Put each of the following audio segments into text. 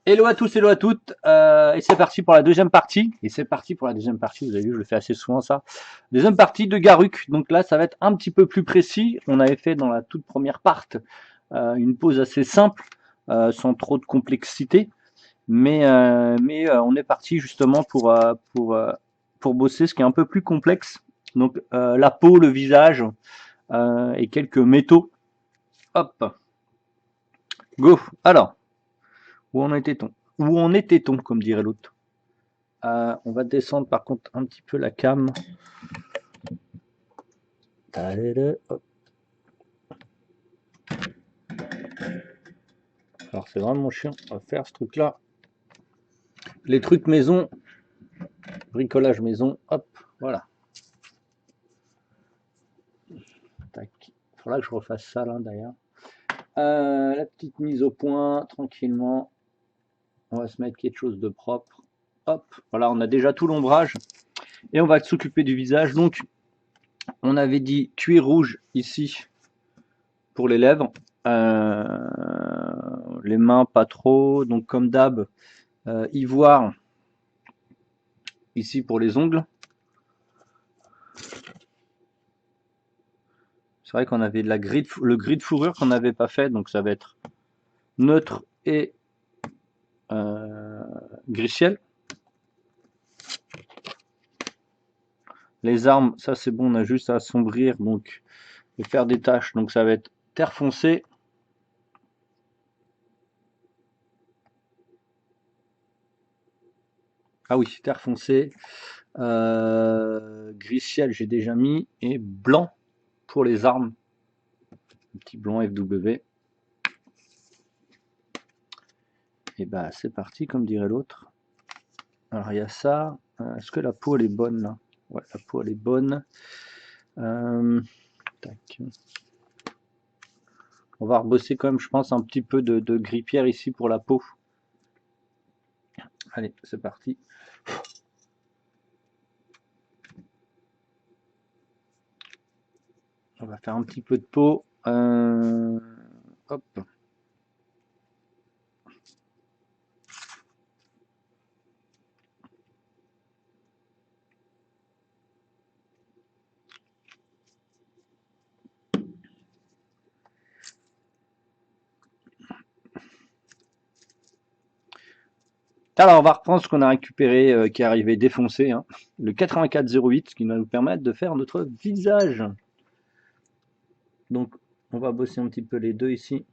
Hello à tous, hello à toutes, et c'est parti pour la deuxième partie. Vous avez vu, je le fais assez souvent ça. Deuxième partie de Garuk. Donc là, ça va être un petit peu plus précis. On avait fait dans la toute première part une pause assez simple, sans trop de complexité. Mais on est parti justement pour bosser ce qui est un peu plus complexe. Donc la peau, le visage et quelques métaux. Hop, go. Alors, Où en était-on, comme dirait l'autre? On va descendre par contre un petit peu la cam. Alors c'est vraiment chiant, on va faire ce truc là. Les trucs maison, bricolage maison, hop, voilà. Tac. Il faudra que je refasse ça là d'ailleurs. La petite mise au point, tranquillement. On va se mettre quelque chose de propre. Hop, voilà, on a déjà tout l'ombrage. Et on va s'occuper du visage. Donc, on avait dit cuir rouge ici pour les lèvres. Les mains, pas trop. Donc, comme d'hab, ivoire ici pour les ongles. C'est vrai qu'on avait de le gris de fourrure qu'on n'avait pas fait, donc ça va être neutre et gris ciel. Les armes, ça c'est bon, on a juste à assombrir donc et faire des taches, donc ça va être terre foncée. Ah oui, terre foncée, gris ciel j'ai déjà mis et blanc pour les armes, un petit blanc FW. Et bah c'est parti comme dirait l'autre. Alors il y a ça. Est-ce que la peau elle est bonne là? Ouais, la peau elle est bonne. Tac. On va rebosser quand même, je pense, un petit peu de gris-pierre ici pour la peau. Allez, c'est parti. On va faire un petit peu de peau. Hop. Alors, on va reprendre ce qu'on a récupéré qui est arrivé défoncé, hein. Le 8408, ce qui va nous permettre de faire notre visage. Donc, on va bosser un petit peu les deux ici.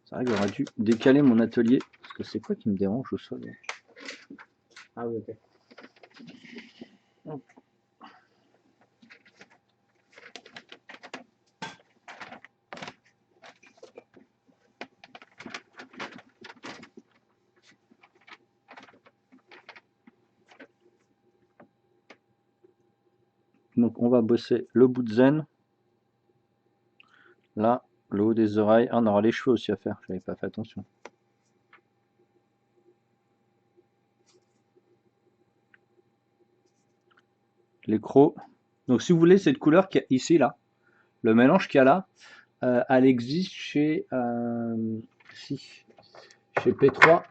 C'est vrai que j'aurais dû décaler mon atelier. Parce que c'est quoi qui me dérange au sol? Ah oui, ok. Donc, on va bosser le bout de zen. Là, le haut des oreilles. Ah, on aura les cheveux aussi à faire. J'avais pas fait attention. Les crocs. Donc, si vous voulez, cette couleur qui est ici, là, le mélange qu'il y a là, elle existe chez P3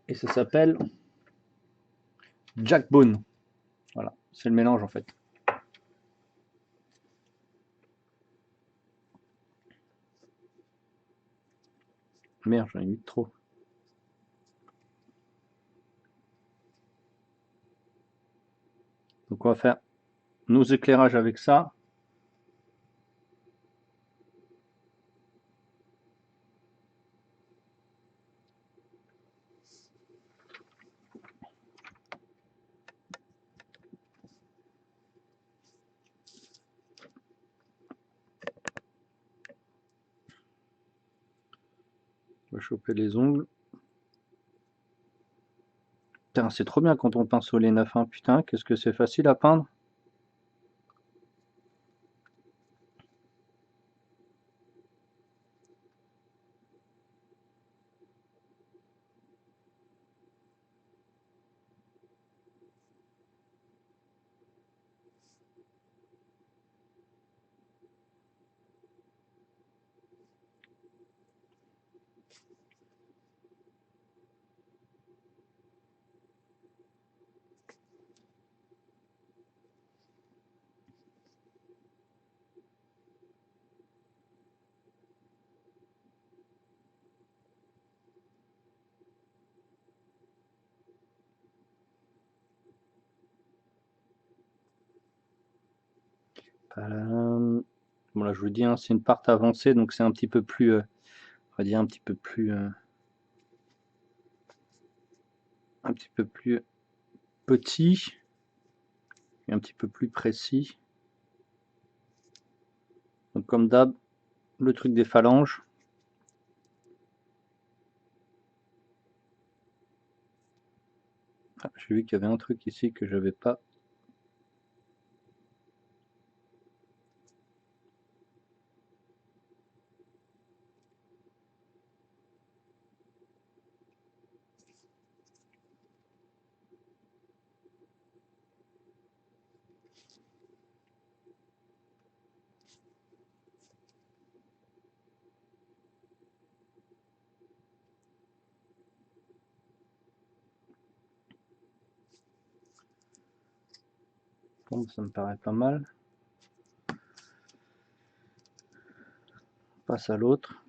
et ça s'appelle Jackbone. Voilà, c'est le mélange en fait. Merde, j'en ai mis trop. Donc on va faire nos éclairages avec ça. On va choper les ongles. Putain, c'est trop bien quand on pince au lait 9, hein. Putain, qu'est-ce que c'est facile à peindre. Bon là je vous dis, hein, c'est une part avancée, donc c'est un petit peu plus, on va dire un petit peu plus petit et un petit peu plus précis. Donc comme d'hab, le truc des phalanges. Ah, j'ai vu qu'il y avait un truc ici que j'avais pas. Bon, ça me paraît pas mal. On passe à l'autre.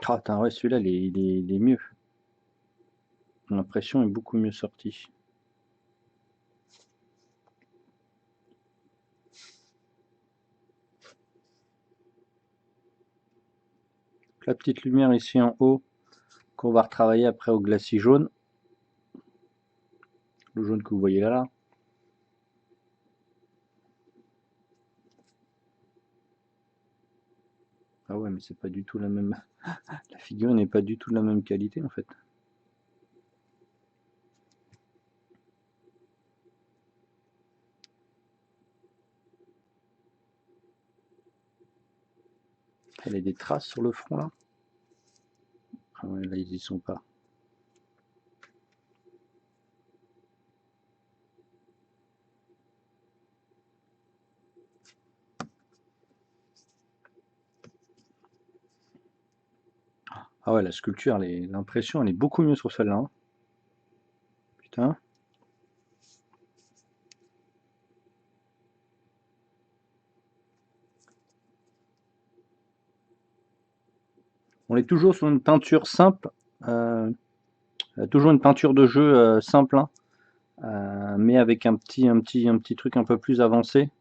Ah, attends, ouais, celui-là, il est mieux. L'impression est beaucoup mieux sortie. La petite lumière ici en haut qu'on va retravailler après au glacis jaune. Le jaune que vous voyez là. Ah ouais, mais c'est pas du tout la même. La figure n'est pas du tout de la même qualité en fait. Elle a des traces sur le front là. Ah ouais, là ils y sont pas. Ah ouais, la sculpture, l'impression, elle est beaucoup mieux sur celle-là. Hein. Putain. On est toujours sur une peinture simple. Toujours une peinture de jeu simple. Hein. Mais avec un petit truc un peu plus avancé.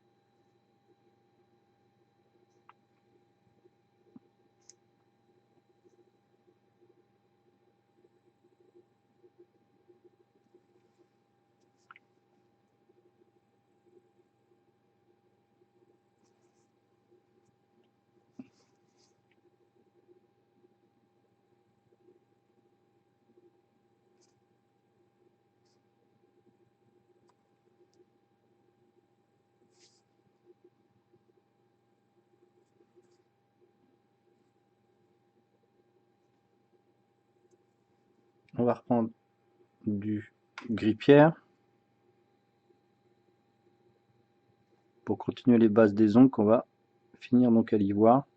On va reprendre du gris-pierre pour continuer les bases des ongles qu'on va finir donc à l'ivoire.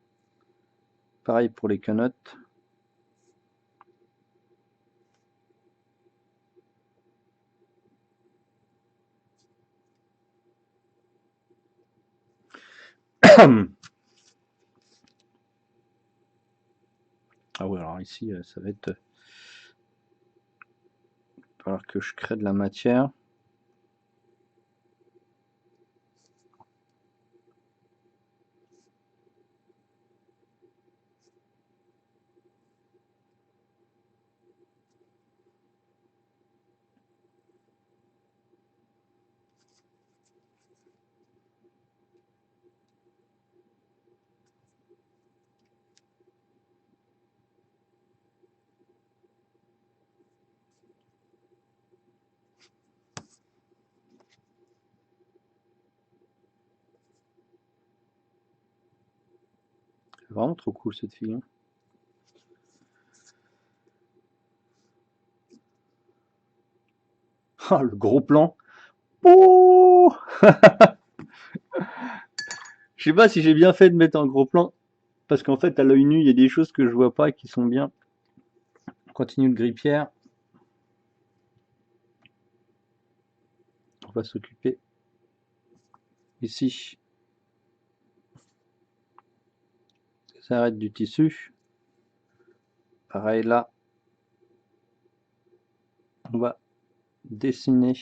Pareil pour les quenottes. Ah ouais, alors ici, ça va être... Il va falloir que je crée de la matière. C'est vraiment trop cool cette fille. Hein. Ah, le gros plan. Oh je sais pas si j'ai bien fait de mettre un gros plan. Parce qu'en fait, à l'œil nu, il y a des choses que je vois pas et qui sont bien. On continue le gris-pierre. On va s'occuper ici. Ça arrête du tissu. Pareil là. On va dessiner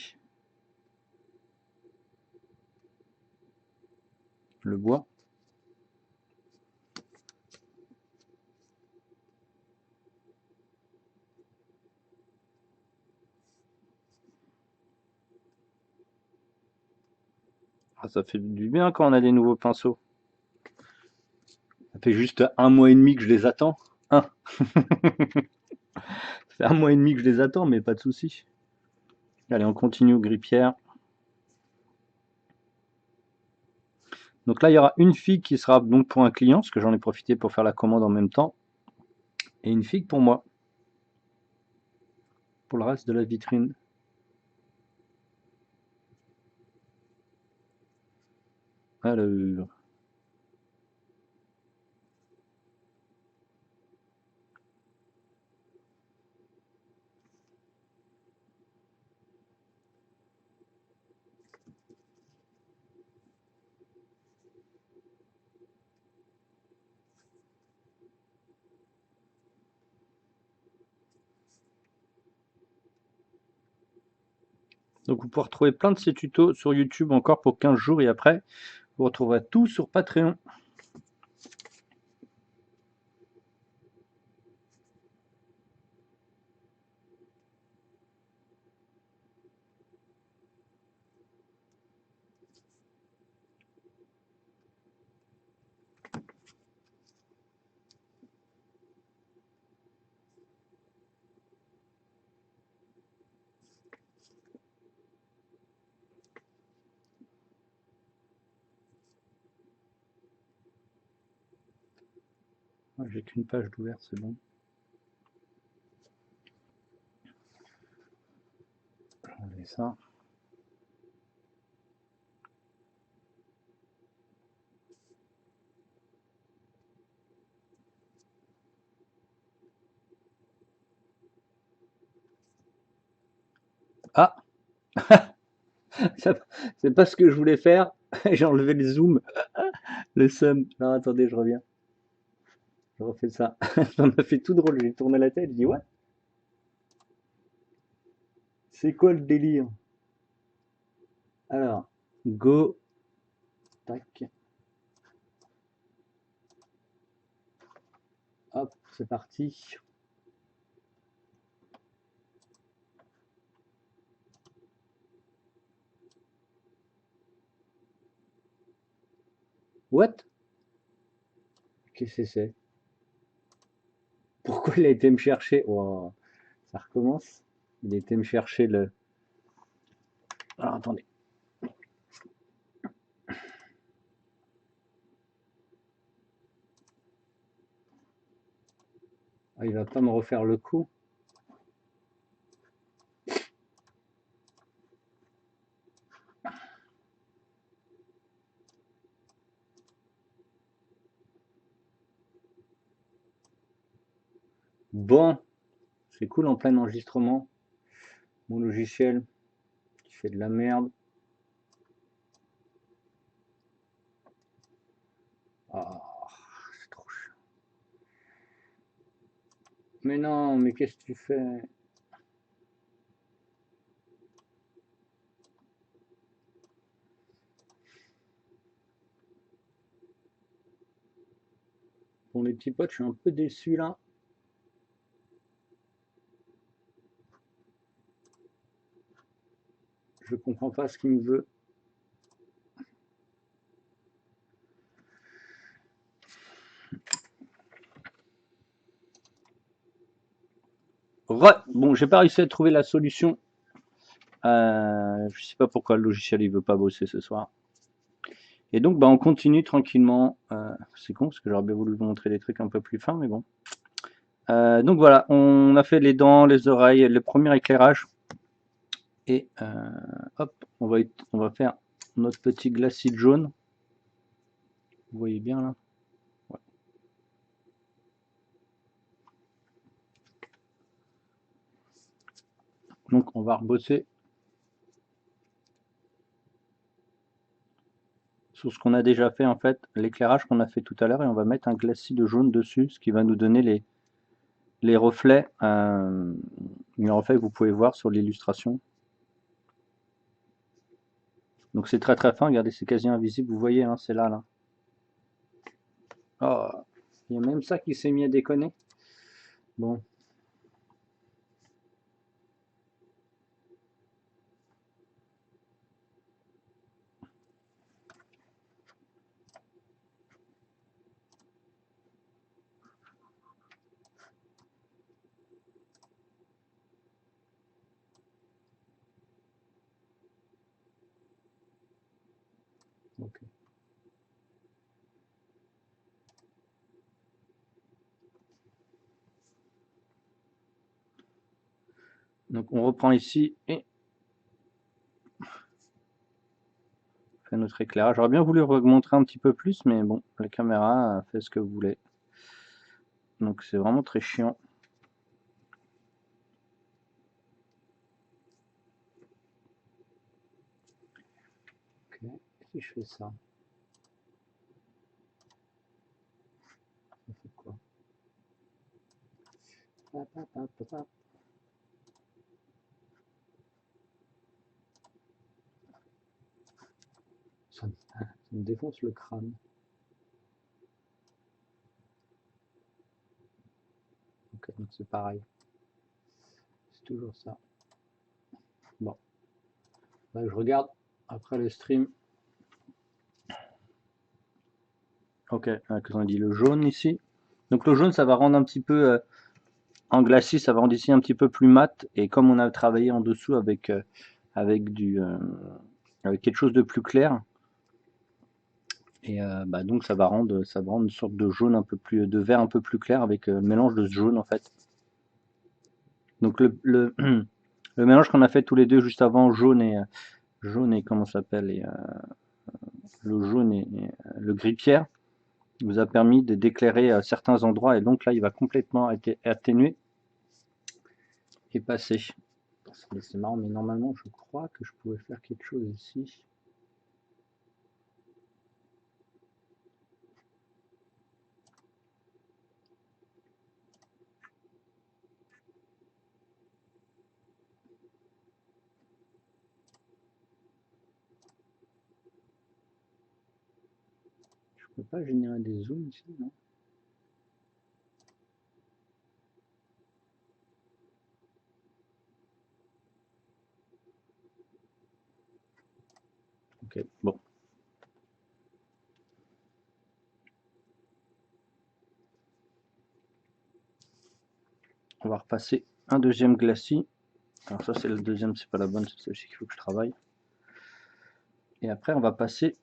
le bois. Ah, ça fait du bien quand on a des nouveaux pinceaux. Ça fait juste 1 mois et demi que je les attends. Ça fait 1 mois et demi que je les attends, mais pas de souci. Allez, on continue au gris-pierre. Donc là, il y aura une figue qui sera donc pour un client, parce que j'en ai profité pour faire la commande en même temps. Et une figue pour moi. Pour le reste de la vitrine. Alors. Donc vous pouvez retrouver plein de ces tutos sur YouTube encore pour 15 jours et après, vous retrouverez tout sur Patreon. J'ai qu'une page d'ouvert, c'est bon. Enlever ça. Ah, c'est pas ce que je voulais faire. J'ai enlevé le zoom, le sum. Non, attendez, je reviens. Je refais ça. Ça m'a fait tout drôle. J'ai tourné la tête, je dis ouais. C'est quoi le délire? Alors, go, tac, hop, c'est parti. What? Qu'est-ce que c'est? Pourquoi il a été me chercher? Oh, ça recommence. Il a été me chercher le. Alors attendez. Ah, il va pas me refaire le coup. Bon, c'est cool en plein enregistrement. Mon logiciel qui fait de la merde. Ah, c'est trop chiant. Mais non, mais qu'est-ce que tu fais? Bon, les petits potes, je suis un peu déçu là. Je comprends pas ce qu'il me veut. Bon, j'ai pas réussi à trouver la solution. Je sais pas pourquoi le logiciel il veut pas bosser ce soir. Et donc, bah, on continue tranquillement. C'est con parce que j'aurais bien voulu vous montrer des trucs un peu plus fins, mais bon. Donc voilà, on a fait les dents, les oreilles, le premier éclairage. Et hop, on va faire notre petit glacis jaune. Vous voyez bien là? Ouais. Donc on va rebosser sur ce qu'on a déjà fait en fait, l'éclairage qu'on a fait tout à l'heure, et on va mettre un glacis de jaune dessus, ce qui va nous donner les reflets, les reflets que vous pouvez voir sur l'illustration. Donc c'est très très fin, regardez, c'est quasi invisible, vous voyez, hein, c'est là, là. Oh, il y a même ça qui s'est mis à déconner. Bon, ok. Donc on reprend ici et on fait notre éclairage. J'aurais bien voulu remontrer un petit peu plus, mais bon, la caméra fait ce que vous voulez. Donc c'est vraiment très chiant. Ok, si je fais ça, ça fait quoi? Hop, hop, hop, hop, hop. Ça me défonce le crâne. Ok, donc c'est pareil. C'est toujours ça. Bon, là je regarde après le stream. Ok, qu'est-ce qu'on a dit? Le jaune ici. Donc le jaune, ça va rendre un petit peu en glacis, ça va rendre ici un petit peu plus mat. Et comme on a travaillé en dessous avec avec quelque chose de plus clair, et bah donc ça va rendre une sorte de jaune un peu plus, de vert un peu plus clair avec le mélange de ce jaune en fait. Donc le mélange qu'on a fait tous les deux juste avant, jaune et comment ça s'appelle, le jaune et le gris pierre, vous a permis d'éclairer certains endroits et donc là il va complètement être atténué et passer. C'est marrant, mais normalement je crois que je pouvais faire quelque chose ici. Je peux pas générer des zooms ici, non? Ok, bon. On va repasser un deuxième glacis. Alors ça c'est le deuxième, c'est pas la bonne, c'est celle-ci qu'il faut que je travaille. Et après on va passer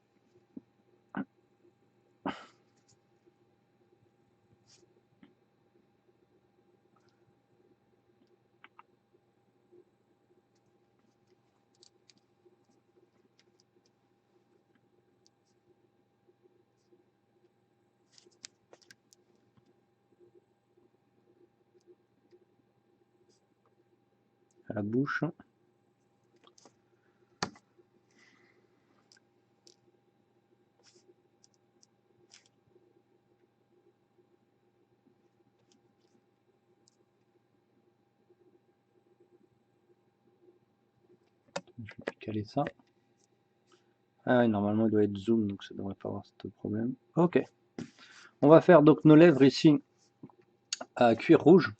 à la bouche. Je vais caler ça. Ah oui, normalement il doit être zoom, donc ça devrait pas avoir ce problème. Ok. On va faire donc nos lèvres ici à cuir rouge.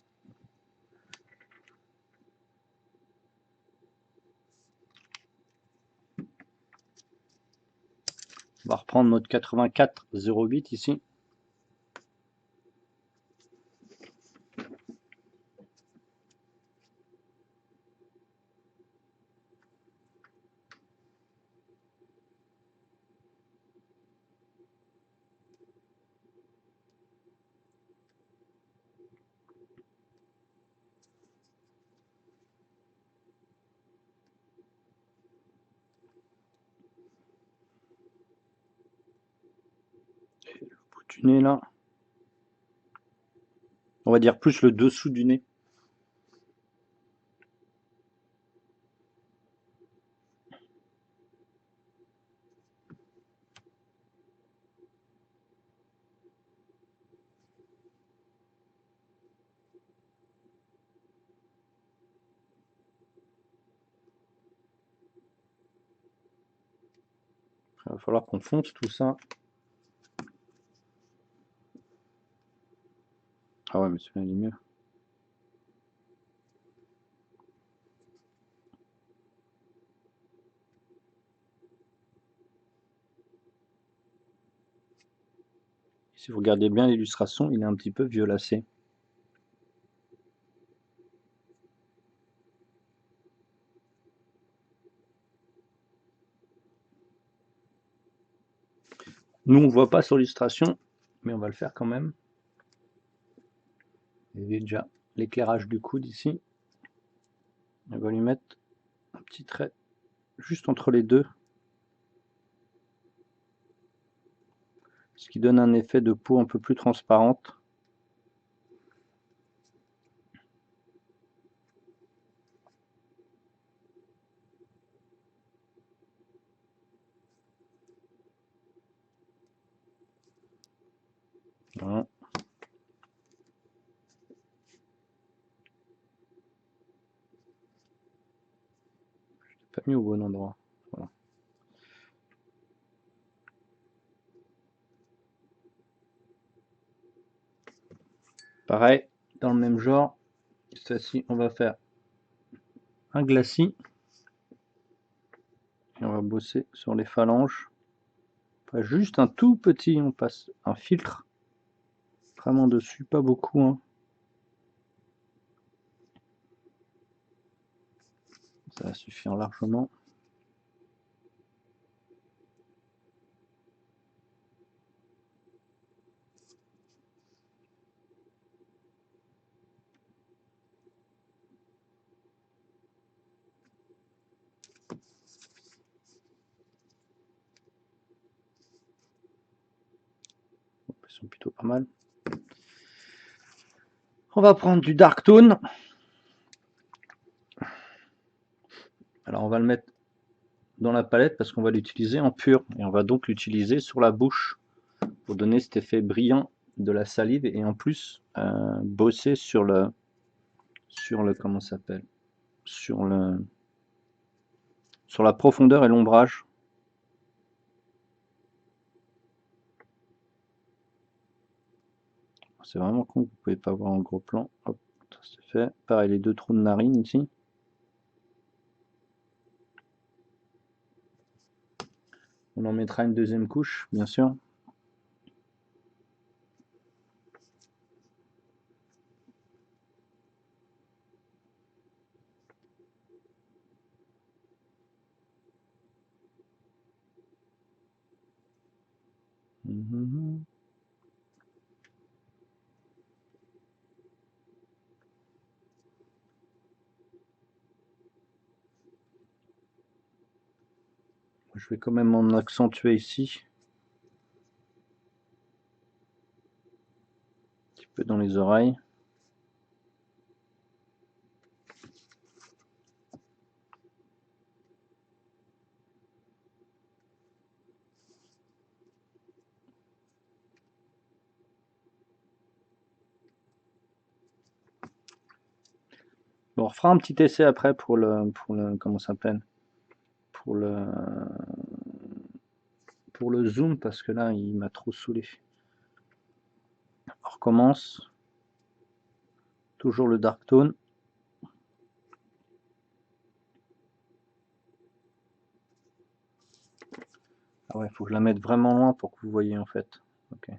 On va reprendre notre 84-08 ici. Et le bout du nez là. On va dire plus le dessous du nez. Il va falloir qu'on fonce tout ça. Ah ouais, mais celui-là il est mieux. Si vous regardez bien l'illustration, il est un petit peu violacé. Nous, on ne voit pas sur l'illustration, mais on va le faire quand même. Vous voyez déjà l'éclairage du coude ici. On va lui mettre un petit trait juste entre les deux, ce qui donne un effet de peau un peu plus transparente. Voilà. Pas mis au bon endroit. Voilà. Pareil, dans le même genre, cette fois-ci, on va faire un glacis. Et on va bosser sur les phalanges. Pas juste un tout petit, on passe un filtre. Vraiment dessus, pas beaucoup. Hein. Ça va suffire largement. Ils sont plutôt pas mal. On va prendre du dark tone. Alors on va le mettre dans la palette parce qu'on va l'utiliser en pur. Et on va donc l'utiliser sur la bouche pour donner cet effet brillant de la salive et en plus bosser sur le comment ça s'appelle, sur la profondeur et l'ombrage. C'est vraiment con, vous pouvez pas voir en gros plan. Hop, ça c'est fait. Pareil, les deux trous de narine ici. On en mettra une deuxième couche, bien sûr. Je vais quand même en accentuer ici. Un petit peu dans les oreilles. Bon, on refera un petit essai après pour le comment ça s'appelle, pour le zoom parce que là il m'a trop saoulé. On recommence. Toujours le dark tone. Ah ouais, il faut que je la mette vraiment loin pour que vous voyez en fait. Ok.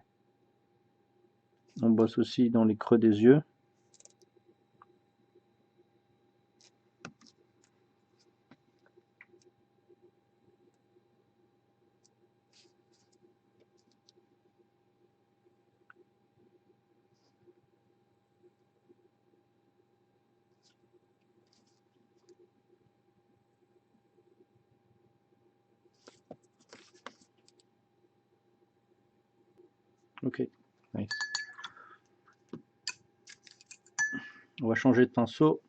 On bosse aussi dans les creux des yeux. Ok, nice. On va changer de pinceau.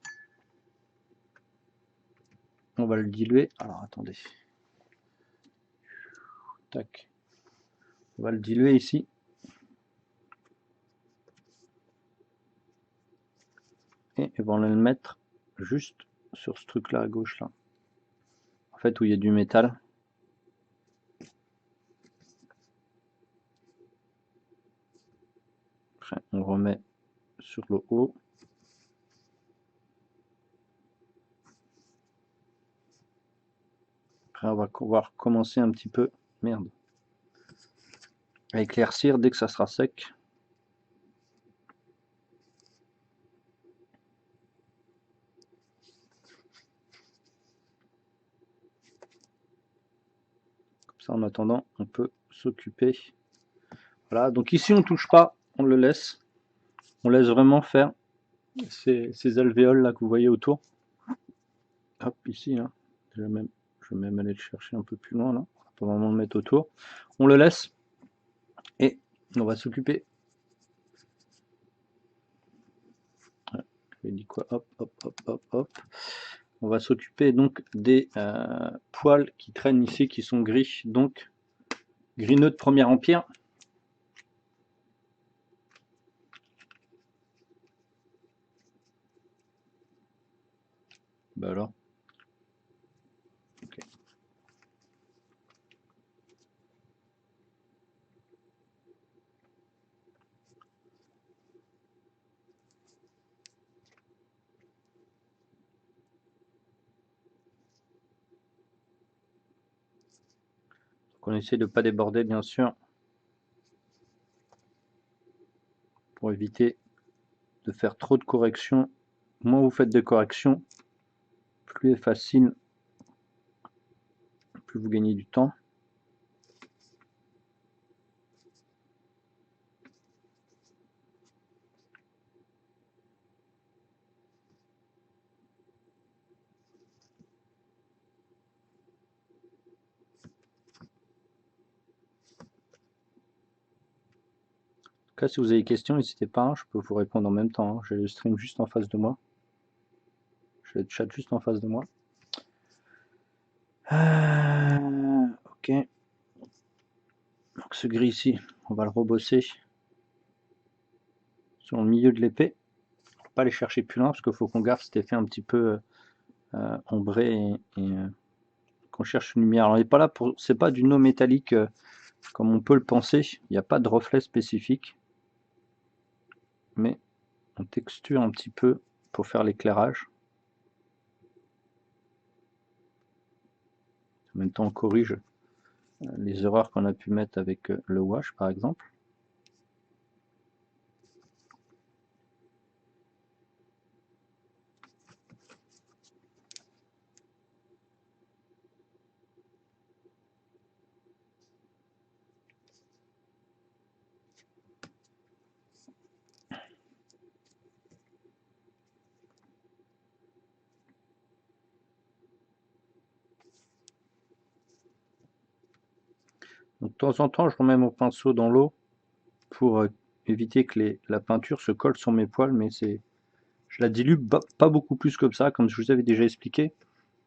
On va le diluer. Alors attendez. Tac. On va le diluer ici. Et on va le mettre juste sur ce truc là à gauche là. En fait où il y a du métal. Après on remet sur le haut. Après, on va pouvoir commencer un petit peu, merde, à éclaircir dès que ça sera sec. Comme ça, en attendant, on peut s'occuper. Voilà, donc ici, on touche pas, on le laisse. On laisse vraiment faire ces alvéoles là que vous voyez autour. Hop, ici, là. Je vais même aller le chercher un peu plus loin, là. On va pas vraiment le mettre autour. On le laisse et on va s'occuper. Je dit quoi? Hop, hop, hop, hop, hop. On va s'occuper donc des poils qui traînent ici, qui sont gris, donc gris-nœud de premier empire. Bah alors. Okay. Donc on essaie de ne pas déborder, bien sûr, pour éviter de faire trop de corrections. Moins vous faites de corrections, plus est facile, plus vous gagnez du temps. En tout cas, si vous avez des questions, n'hésitez pas, hein, je peux vous répondre en même temps. Hein. J'ai le stream juste en face de moi. J'ai le chat juste en face de moi. Ok. Donc ce gris ici, on va le rebosser sur le milieu de l'épée. Pas aller chercher plus loin parce qu'il faut qu'on garde cet effet un petit peu ombré et qu'on cherche une lumière. Alors, on n'est pas là pour, c'est pas du no métallique comme on peut le penser. Il n'y a pas de reflet spécifique, mais on texture un petit peu pour faire l'éclairage. En même temps, on corrige les erreurs qu'on a pu mettre avec le wash, par exemple. Donc, de temps en temps, je remets mon pinceau dans l'eau pour éviter que la peinture se colle sur mes poils, mais je la dilue pas beaucoup plus comme ça, comme je vous avais déjà expliqué.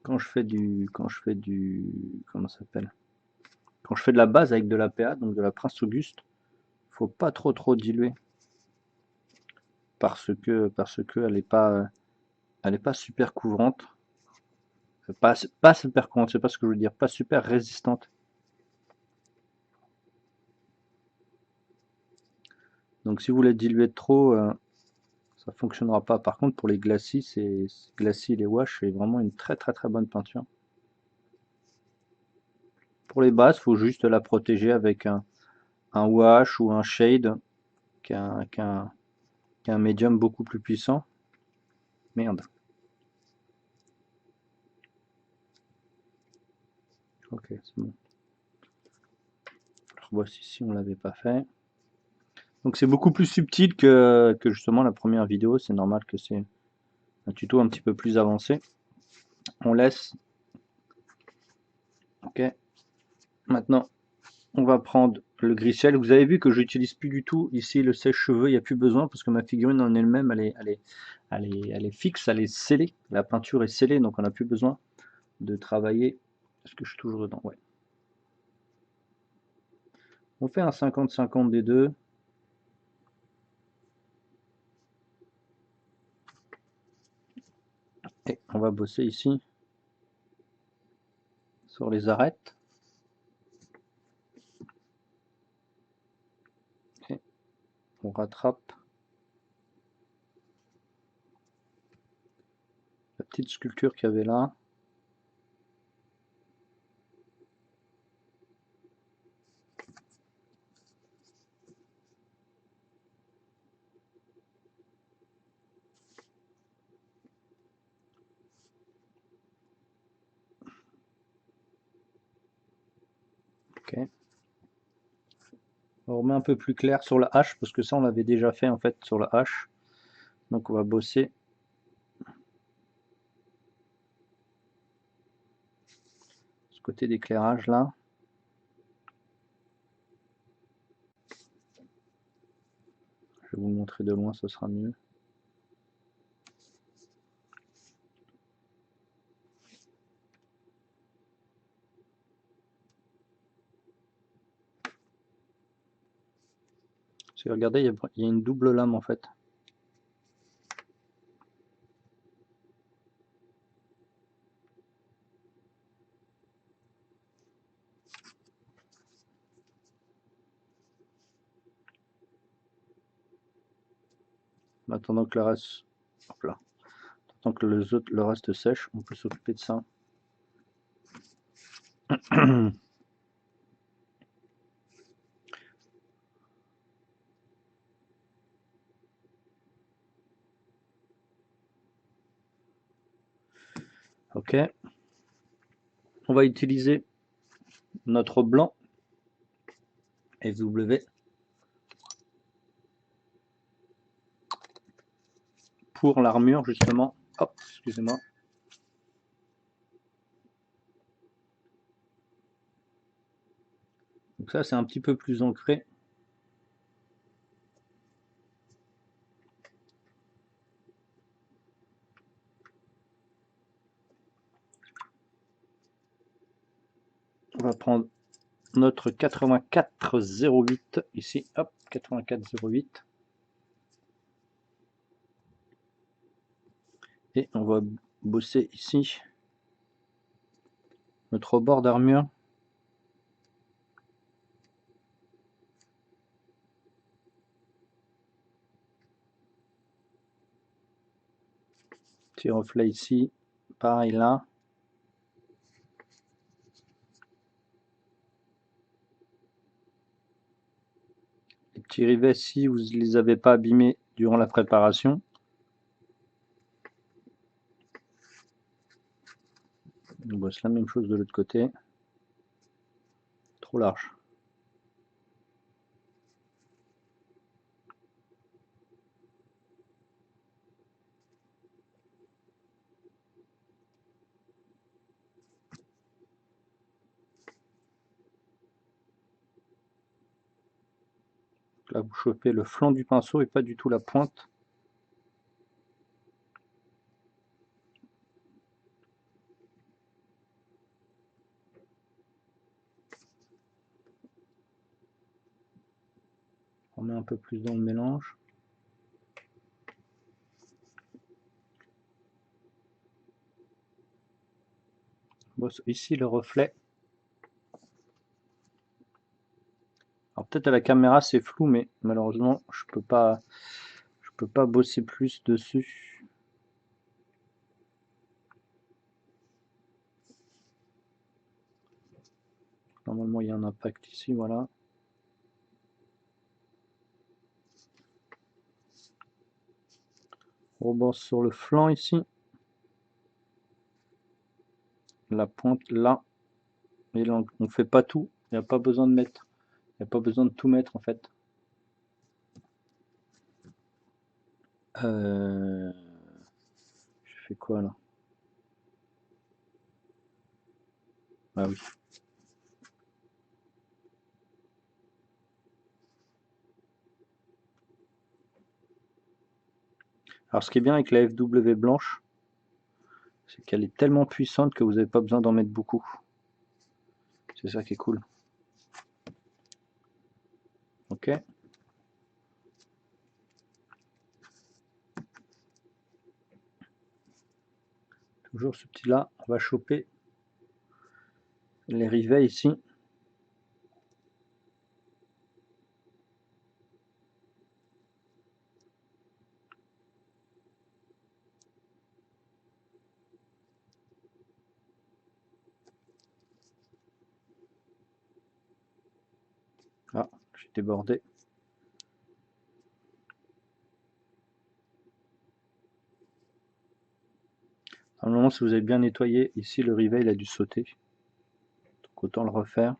Quand je fais du comment ça s'appelle, quand je fais de la base avec de la PA, donc de la Prince Auguste, faut pas trop diluer parce que elle est pas super couvrante, pas super couvrante, c'est pas ce que je veux dire, pas super résistante. Donc si vous la diluez trop, ça fonctionnera pas. Par contre pour les glacis, et les wash, c'est vraiment une très bonne peinture. Pour les bases, faut juste la protéger avec un wash ou un shade qui est un médium beaucoup plus puissant. Merde. Ok, c'est bon. Alors, voici si on l'avait pas fait. Donc c'est beaucoup plus subtil que justement la première vidéo. C'est normal que c'est un tuto un petit peu plus avancé. On laisse. Ok. Maintenant, on va prendre le gris ciel. Vous avez vu que j'utilise plus du tout ici le sèche-cheveux. Il n'y a plus besoin parce que ma figurine en elle-même, elle est fixe, elle est scellée. La peinture est scellée, donc on n'a plus besoin de travailler. Est-ce que je suis toujours dedans? Ouais. On fait un 50-50 des deux. Et on va bosser ici sur les arêtes. Et on rattrape petite sculpture qu'il y avait là. Ok. On remet un peu plus clair sur la hache parce que ça on l'avait déjà fait en fait sur la hache. Donc on va bosser ce côté d'éclairage là. Je vais vous le montrer de loin, ce sera mieux. Si vous regardez, il y a une double lame en fait. En attendant que le reste, hop là. En attendant que le reste sèche, on peut s'occuper de ça. Ok. On va utiliser notre blanc FW pour l'armure justement. Hop, excusez-moi. Donc ça c'est un petit peu plus ancré. On va prendre notre 8408 ici, hop, 8408. Et on va bosser ici notre bord d'armure. Petit reflet ici, pareil là. Les petits rivets, si vous ne les avez pas abîmés durant la préparation. On bosse la même chose de l'autre côté. Trop large. Là, vous chopez le flanc du pinceau et pas du tout la pointe. On met un peu plus dans le mélange. Bon, ici le reflet. Alors peut-être à la caméra c'est flou, mais malheureusement je peux pas bosser plus dessus. Normalement il y a un impact ici, voilà. On bosse sur le flanc ici. La pointe là. Et là on fait pas tout. Il n'y a pas besoin de mettre. Il n'y a pas besoin de tout mettre en fait. Je fais quoi là? Ah oui. Alors ce qui est bien avec la FW blanche, c'est qu'elle est tellement puissante que vous n'avez pas besoin d'en mettre beaucoup. C'est ça qui est cool. Ok. Toujours ce petit là, on va choper les rivets ici. Ah, j'ai débordé. Normalement, si vous avez bien nettoyé, ici le rivet il a dû sauter. Donc autant le refaire.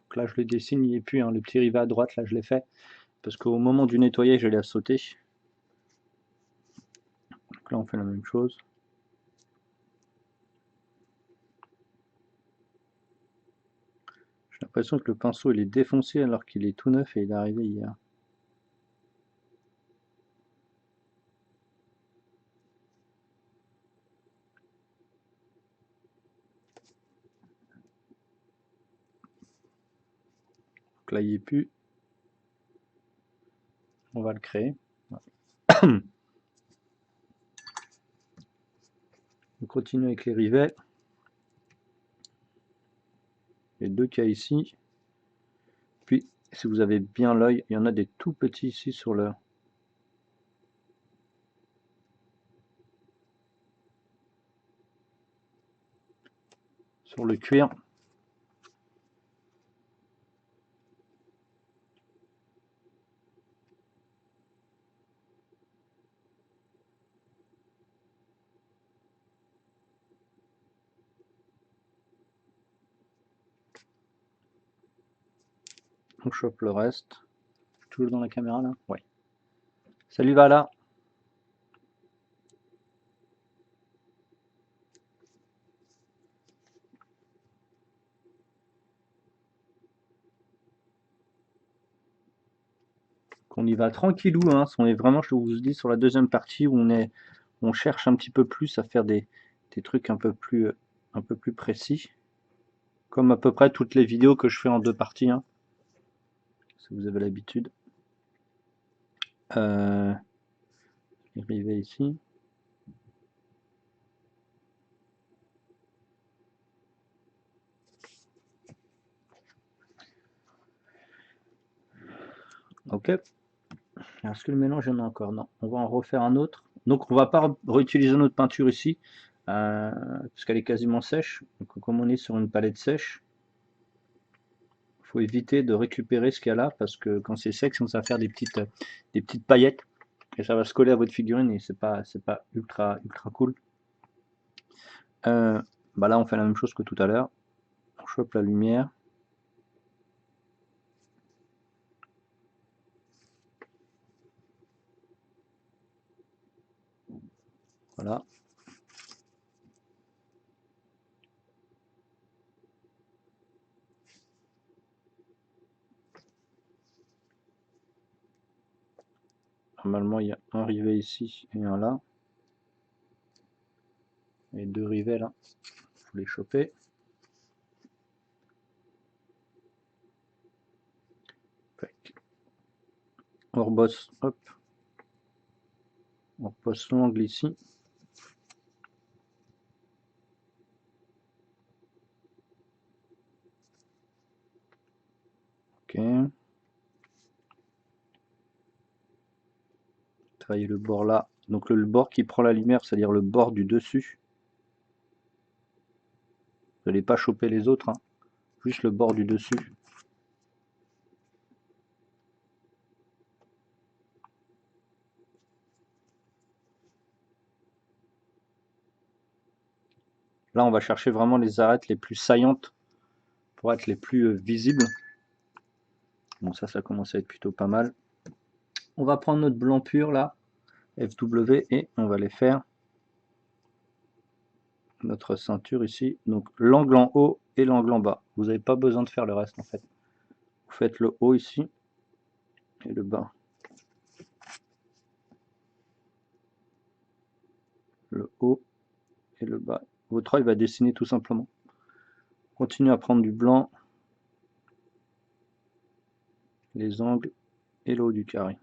Donc là je le dessine, il n'y est plus, hein. Le petit rivet à droite, là je l'ai fait. Parce qu'au moment du nettoyage, il a sauté. Donc là on fait la même chose. J'ai l'impression que le pinceau il est défoncé alors qu'il est tout neuf et il est arrivé hier. Donc là il n'y est plus. On va le créer. On continue avec les rivets. Les deux qu'il y a ici. Puis si vous avez bien l'œil, il y en a des tout petits ici sur le cuir. On chope le reste. Toujours dans la caméra là? Ouais. Salut Vala. On y va tranquillou, hein. On est vraiment, je vous dis, sur la deuxième partie où on cherche un petit peu plus à faire des trucs un peu plus précis. Comme à peu près toutes les vidéos que je fais en deux parties, hein, si vous avez l'habitude. Arriver ici. Ok. Est-ce que le mélange il y en a encore? Non. On va en refaire un autre. Donc on va pas réutiliser notre peinture ici, parce qu'elle est quasiment sèche. Donc comme on est sur une palette sèche, il faut éviter de récupérer ce qu'il y a là, parce que quand c'est sec, ça va faire des petites paillettes. Et ça va se coller à votre figurine et c'est pas ultra cool. Bah là on fait la même chose que tout à l'heure. On chope la lumière. Voilà. Normalement il y a un rivet ici et un là. Et deux rivets là. Il faut les choper. On rebosse, hop. On repose l'angle ici. Ok. Travailler le bord là. Donc le bord qui prend la lumière, c'est-à-dire le bord du dessus. Vous n'allez pas choper les autres, hein. Juste le bord du dessus. Là, on va chercher vraiment les arêtes les plus saillantes pour être les plus visibles. Bon, ça commence à être plutôt pas mal. On va prendre notre blanc pur là, FW, et on va les faire notre ceinture ici. Donc l'angle en haut et l'angle en bas. Vous n'avez pas besoin de faire le reste en fait. Vous faites le haut ici et le bas. Le haut et le bas. Votre œil va dessiner tout simplement. Continuez à prendre du blanc, les angles et le haut du carré.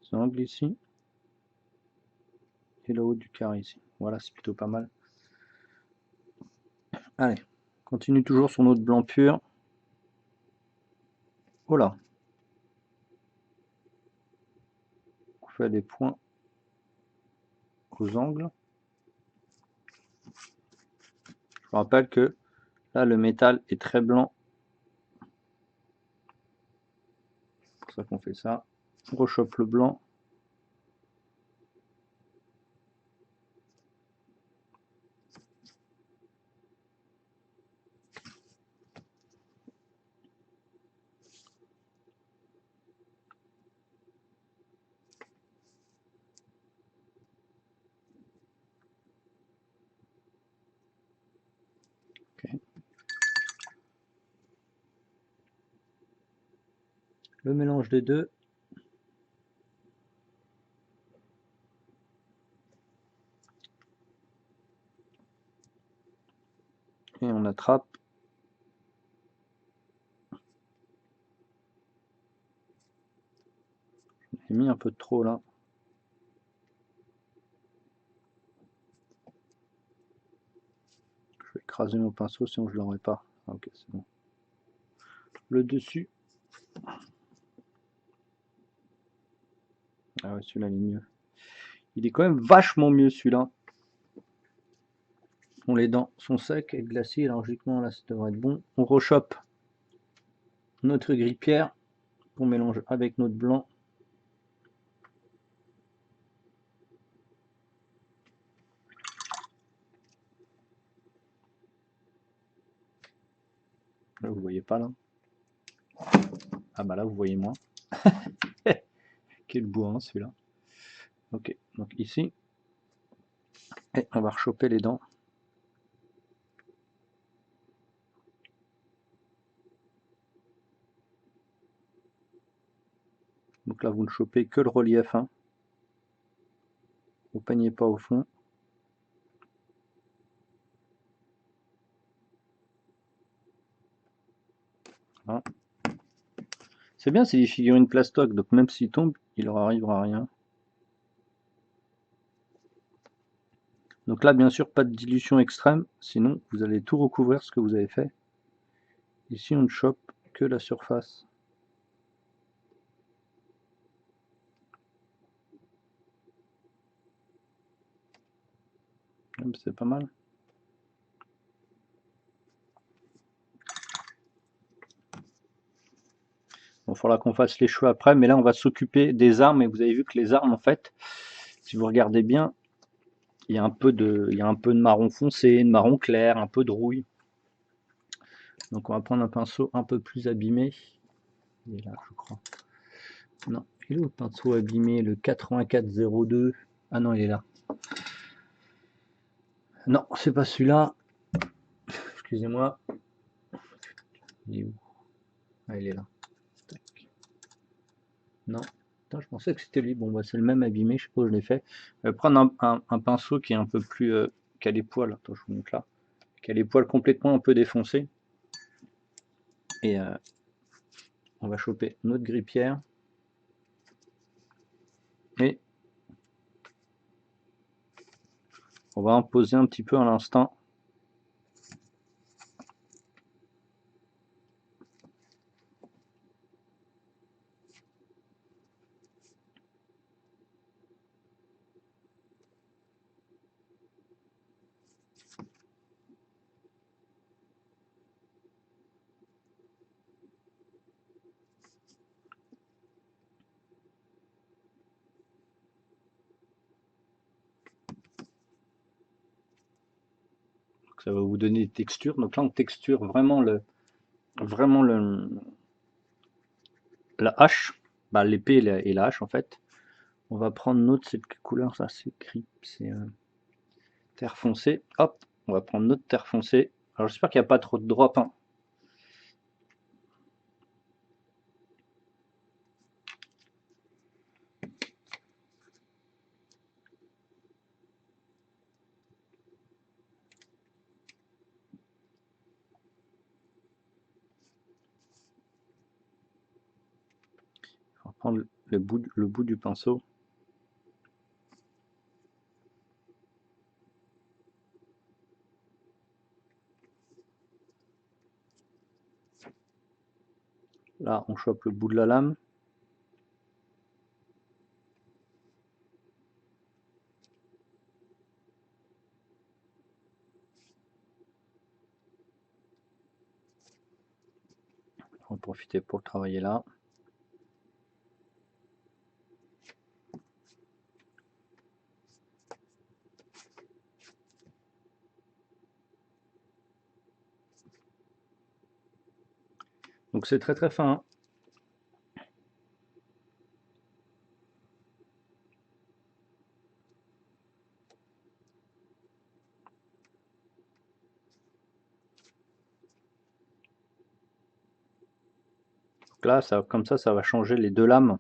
Les angles ici et le haut du carré ici. Voilà, c'est plutôt pas mal. Allez, continue toujours sur notre blanc pur. Voilà. On fait des points aux angles. Je vous rappelle que là, le métal est très blanc. C'est pour ça qu'on fait ça. On rechoppe le blanc. Okay. Le mélange des deux. Et on attrape. J'ai mis un peu de trop là. Je vais écraser mon pinceau sinon je ne l'aurai pas. Ok, c'est bon. Le dessus. Ah ouais, celui-là il est mieux. Il est quand même vachement mieux celui-là. Bon, les dents sont secs et glacées, logiquement là ça devrait être bon. On rechoppe notre gris-pierre qu'on mélange avec notre blanc. Là vous voyez pas là. Ah bah là vous voyez moins. Quel bourrin celui-là. Ok, donc ici. Et on va rechoper les dents. Donc là vous ne chopez que le relief. Hein. Vous peignez pas au fond. Voilà. C'est bien, c'est des figurines plastoc, donc même s'il tombe, il leur arrivera rien. Donc là, bien sûr, pas de dilution extrême, sinon vous allez tout recouvrir ce que vous avez fait. Ici, on ne chope que la surface. C'est pas mal. Bon, il faudra qu'on fasse les cheveux après, mais là, on va s'occuper des armes, et vous avez vu que les armes, en fait, si vous regardez bien, il y a un peu de marron foncé, de marron clair, un peu de rouille. Donc on va prendre un pinceau un peu plus abîmé. Il est là, je crois. Non, il est où le pinceau abîmé, le 8402? Ah non, il est là. Non, c'est pas celui-là. Excusez-moi. Il est où? Ah, il est là. Tac. Non. Putain, je pensais que c'était lui. Bon, bah, c'est le même abîmé, je sais pas où je l'ai fait. Je vais prendre un pinceau qui est un peu plus. Qui a les poils. Attends, je vous montre là. Qui a les poils complètement un peu défoncés. Et on va choper notre grippière. Et on va en poser un petit peu à l'instant. Donc, ça va vous donner des textures. Donc là, on texture vraiment la hache. Bah, l'épée et la hache en fait. On va prendre notre, cette couleur, ça c'est gris, c'est terre foncée. Hop, on va prendre notre terre foncée. Alors j'espère qu'il n'y a pas trop de drop. Hein. On va prendre le bout du pinceau. Là, on chope le bout de la lame. en profiter pour le travailler là. Donc c'est très très fin, hein. Donc là, ça, comme ça va changer les deux lames.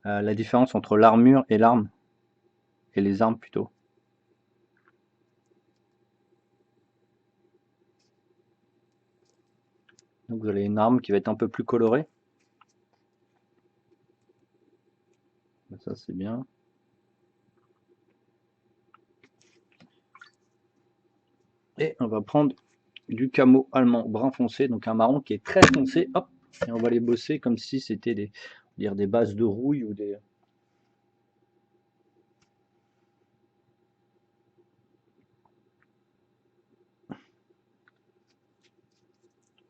La différence entre l'armure et l'arme. Et les armes plutôt. Donc vous avez une arme qui va être un peu plus colorée. Ça c'est bien. Et on va prendre du camo allemand brun foncé, donc un marron qui est très foncé. Hop, et on va les bosser comme si c'était des bases de rouille ou des...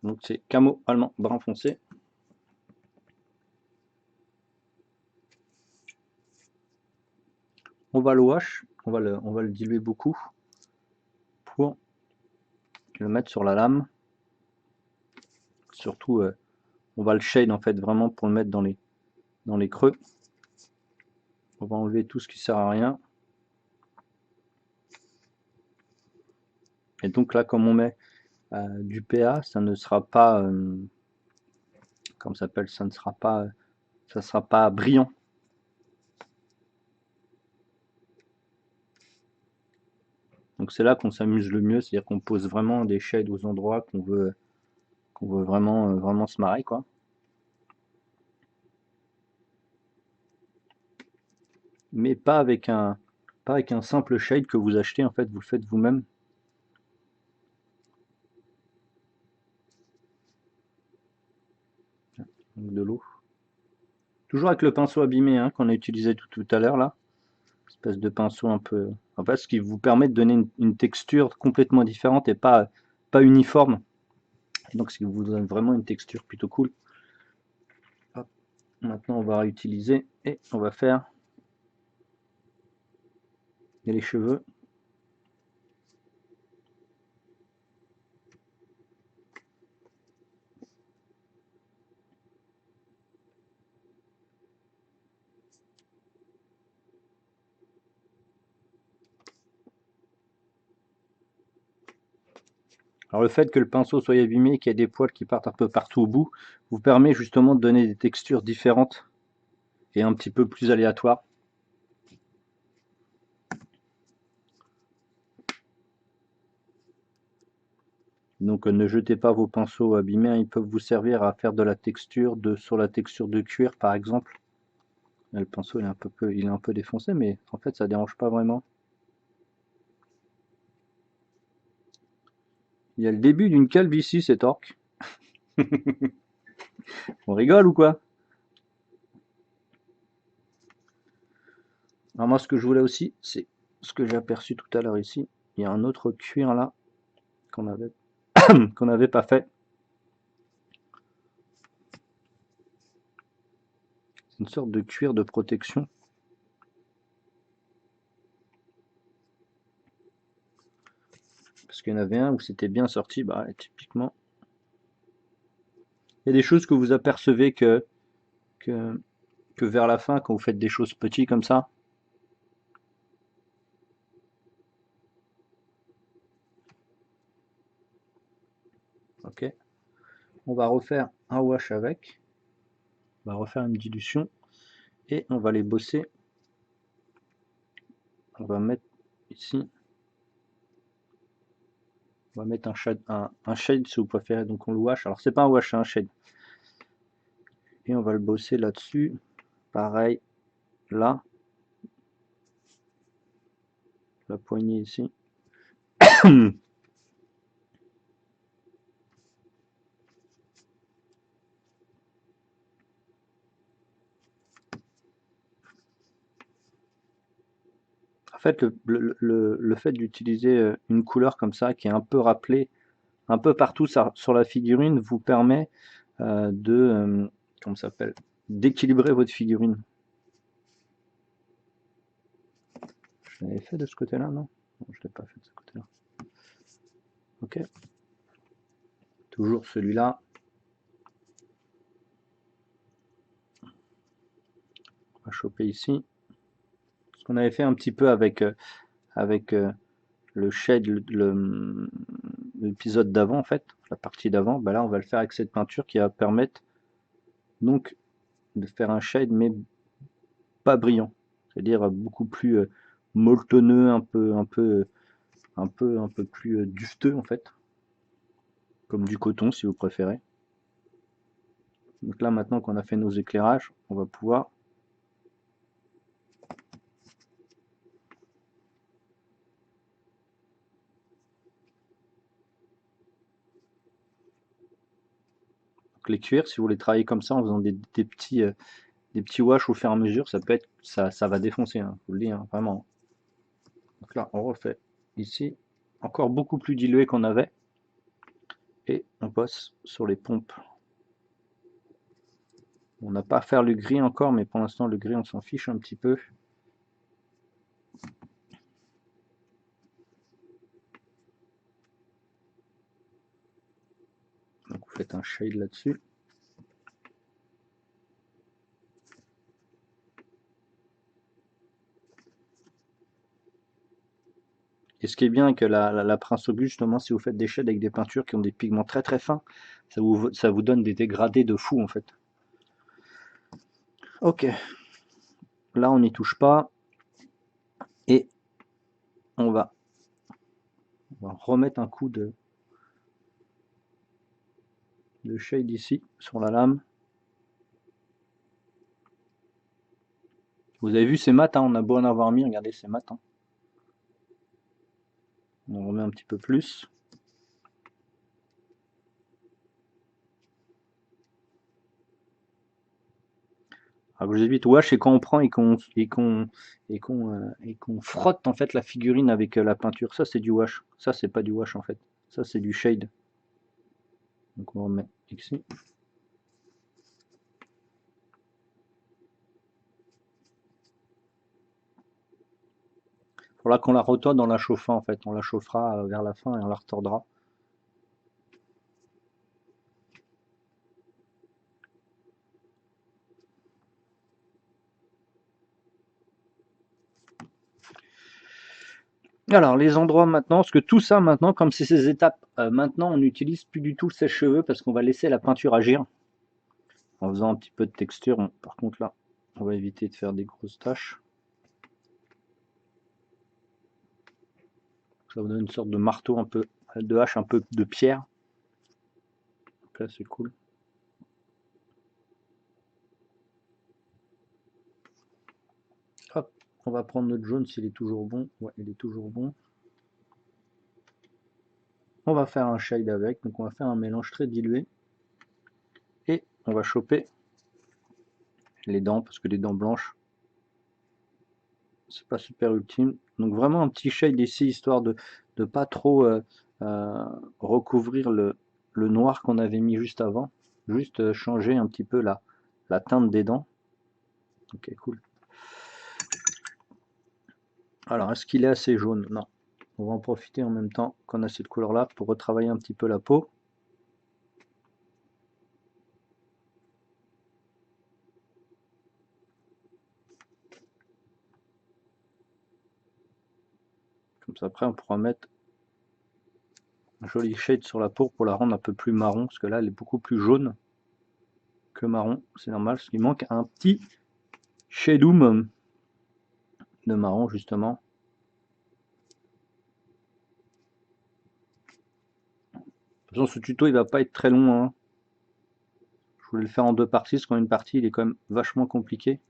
Donc c'est camo allemand brun foncé. On va le wash, on va le diluer beaucoup pour le mettre sur la lame. Surtout, on va le shade en fait vraiment pour le mettre dans les creux. On va enlever tout ce qui sert à rien. Et donc là, comme on met du PA, ça ne sera pas, comment ça s'appelle, ça sera pas brillant. Donc c'est là qu'on s'amuse le mieux, c'est-à-dire qu'on pose vraiment des shades aux endroits qu'on veut vraiment se marrer, quoi. Mais pas avec un simple shade que vous achetez, en fait, vous le faites vous-même. Donc de l'eau. Toujours avec le pinceau abîmé hein, qu'on a utilisé tout à l'heure là. Espèce de pinceau un peu. En fait, ce qui vous permet de donner une texture complètement différente et pas uniforme. Et donc, ce qui vous donne vraiment une texture plutôt cool. Hop. Maintenant, on va réutiliser et on va faire les cheveux. Alors le fait que le pinceau soit abîmé, qu'il y ait des poils qui partent un peu partout au bout, vous permet justement de donner des textures différentes et un petit peu plus aléatoires. Donc ne jetez pas vos pinceaux abîmés, ils peuvent vous servir à faire de la texture sur la texture de cuir par exemple. Là, le pinceau il est un peu défoncé, mais en fait ça dérange pas vraiment. Il y a le début d'une calvitie cet orc. On rigole ou quoi? Alors moi ce que je voulais aussi, c'est ce que j'ai aperçu tout à l'heure ici. Il y a un autre cuir là qu'on avait qu'on n'avait pas fait. C'est une sorte de cuir de protection. Parce qu'il y en avait un où c'était bien sorti, bah typiquement. Il y a des choses que vous apercevez que vers la fin, quand vous faites des choses petites comme ça. Ok. On va refaire un wash avec. On va refaire une dilution. Et on va les bosser. On va mettre ici. On va mettre un shade si vous préférez. Donc on le wash. Alors c'est pas un wash, c'est un shade. Et on va le bosser là-dessus. Pareil. Là. La poignée ici. En fait, le fait d'utiliser une couleur comme ça, qui est un peu rappelée un peu partout sur la figurine, vous permet comment ça s'appelle, d'équilibrer votre figurine. Je l'avais fait de ce côté-là, non? Non, je l'ai pas fait de ce côté-là. Ok. Toujours celui-là. On va choper ici. Ce qu'on avait fait un petit peu avec, le shade, l'épisode d'avant, en fait, la partie d'avant, bah là on va le faire avec cette peinture qui va permettre donc de faire un shade mais pas brillant, c'est-à-dire beaucoup plus molletonneux, un peu plus dufteux en fait, comme du coton si vous préférez. Donc là maintenant qu'on a fait nos éclairages, on va pouvoir donc les cuirs, si vous les travaillez comme ça en faisant des petits wash au fur et à mesure, ça peut être ça va défoncer, hein, je vous le dis, hein, vraiment. Donc là on refait ici, encore beaucoup plus dilué qu'on avait, et on passe sur les pompes. On n'a pas à faire le gris encore, mais pour l'instant le gris on s'en fiche un petit peu. Donc vous faites un shade là-dessus. Et ce qui est bien avec la Prince Auguste, justement, si vous faites des shades avec des peintures qui ont des pigments très très fins, ça vous donne des dégradés de fou en fait. Ok, là on n'y touche pas. Et on va remettre un coup de shade ici sur la lame. Vous avez vu, c'est mat, hein, on a beau en avoir mis, regardez, c'est mat. Hein. On remet un petit peu plus. Alors, je vous évite wash, et quand on prend et qu'on frotte en fait la figurine avec la peinture, ça c'est du wash. Ça c'est pas du wash en fait. Ça c'est du shade. Donc on remet ici. Il faudra qu'on la retourne en la chauffant en fait. On la chauffera vers la fin et on la retordra. Alors les endroits maintenant, parce que tout ça maintenant, comme c'est ces étapes, maintenant on n'utilise plus du tout le sèche-cheveux parce qu'on va laisser la peinture agir en faisant un petit peu de texture. Par contre là, on va éviter de faire des grosses taches. Ça vous donne une sorte de marteau un peu, de hache un peu de pierre. Donc là c'est cool. Hop, on va prendre notre jaune s'il est toujours bon. Ouais, il est toujours bon. On va faire un shade avec, donc on va faire un mélange très dilué. Et on va choper les dents, parce que les dents blanches, c'est pas super ultime. Donc vraiment un petit shade ici, histoire de pas trop recouvrir le noir qu'on avait mis juste avant. Juste changer un petit peu la teinte des dents. Ok, cool. Alors, est-ce qu'il est assez jaune? Non. On va en profiter en même temps qu'on a cette couleur-là pour retravailler un petit peu la peau. Comme ça, après, on pourra mettre un joli shade sur la peau pour la rendre un peu plus marron, parce que là, elle est beaucoup plus jaune que marron. C'est normal, parce qu'il manque un petit shadoum de marron, justement. De toute façon, ce tuto, il va pas être très long. Hein. Je voulais le faire en deux parties, parce qu'en une partie, il est quand même vachement compliqué.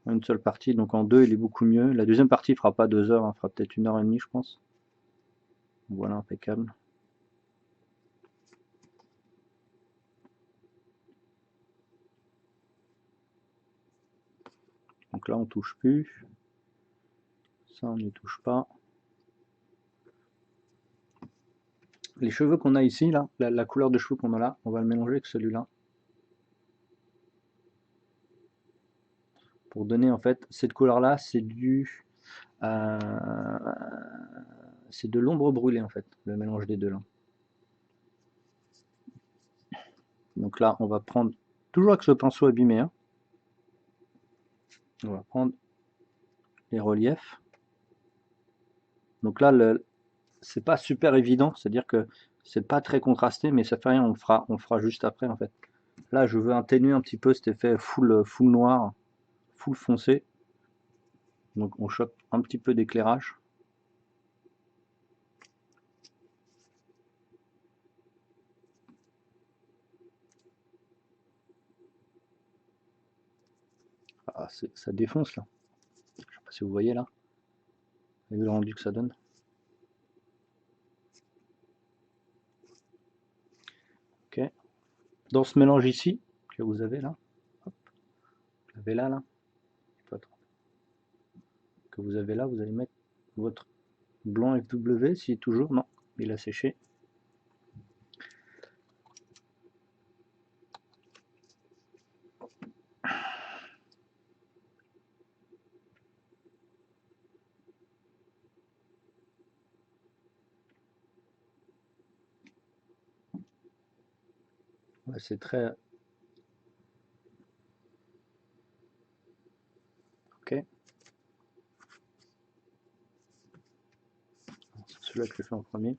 En une seule partie, donc en deux, il est beaucoup mieux. La deuxième partie, il fera pas 2 heures, hein, il fera peut-être 1h30, je pense. Voilà, impeccable. Donc là, on touche plus. Ça, on n'y touche pas. Les cheveux qu'on a ici, là, la couleur de cheveux qu'on a là, on va le mélanger avec celui-là. pour donner en fait cette couleur là, c'est c'est de l'ombre brûlée en fait, le mélange des deux là. Donc là, on va prendre, toujours avec ce pinceau abîmé, hein, on va prendre les reliefs. Donc là, c'est pas super évident, c'est-à-dire que c'est pas très contrasté, mais ça fait rien, on le fera juste après en fait. Là, je veux atténuer un petit peu cet effet full noir, full foncé. Donc on chope un petit peu d'éclairage. Ah, ça défonce là. Je sais pas si vous voyez là. Vous avez vu le rendu que ça donne. Ok. Dans ce mélange ici, que vous avez là, hop, vous avez là, que vous avez là, vous allez mettre votre blanc FW, si toujours, non, il a séché. Ouais, c'est très... Ok. C'est celui-là que je fais en premier.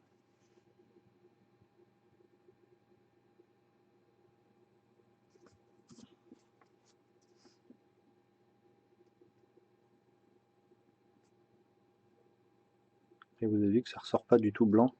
Et vous avez vu que ça ressort pas du tout blanc.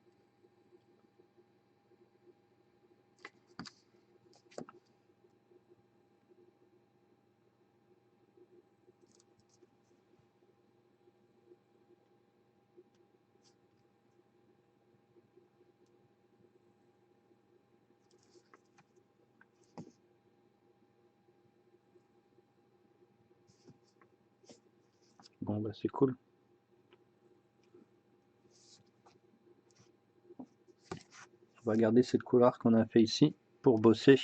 Bon bah c'est cool. On va garder cette couleur qu'on a fait ici pour bosser.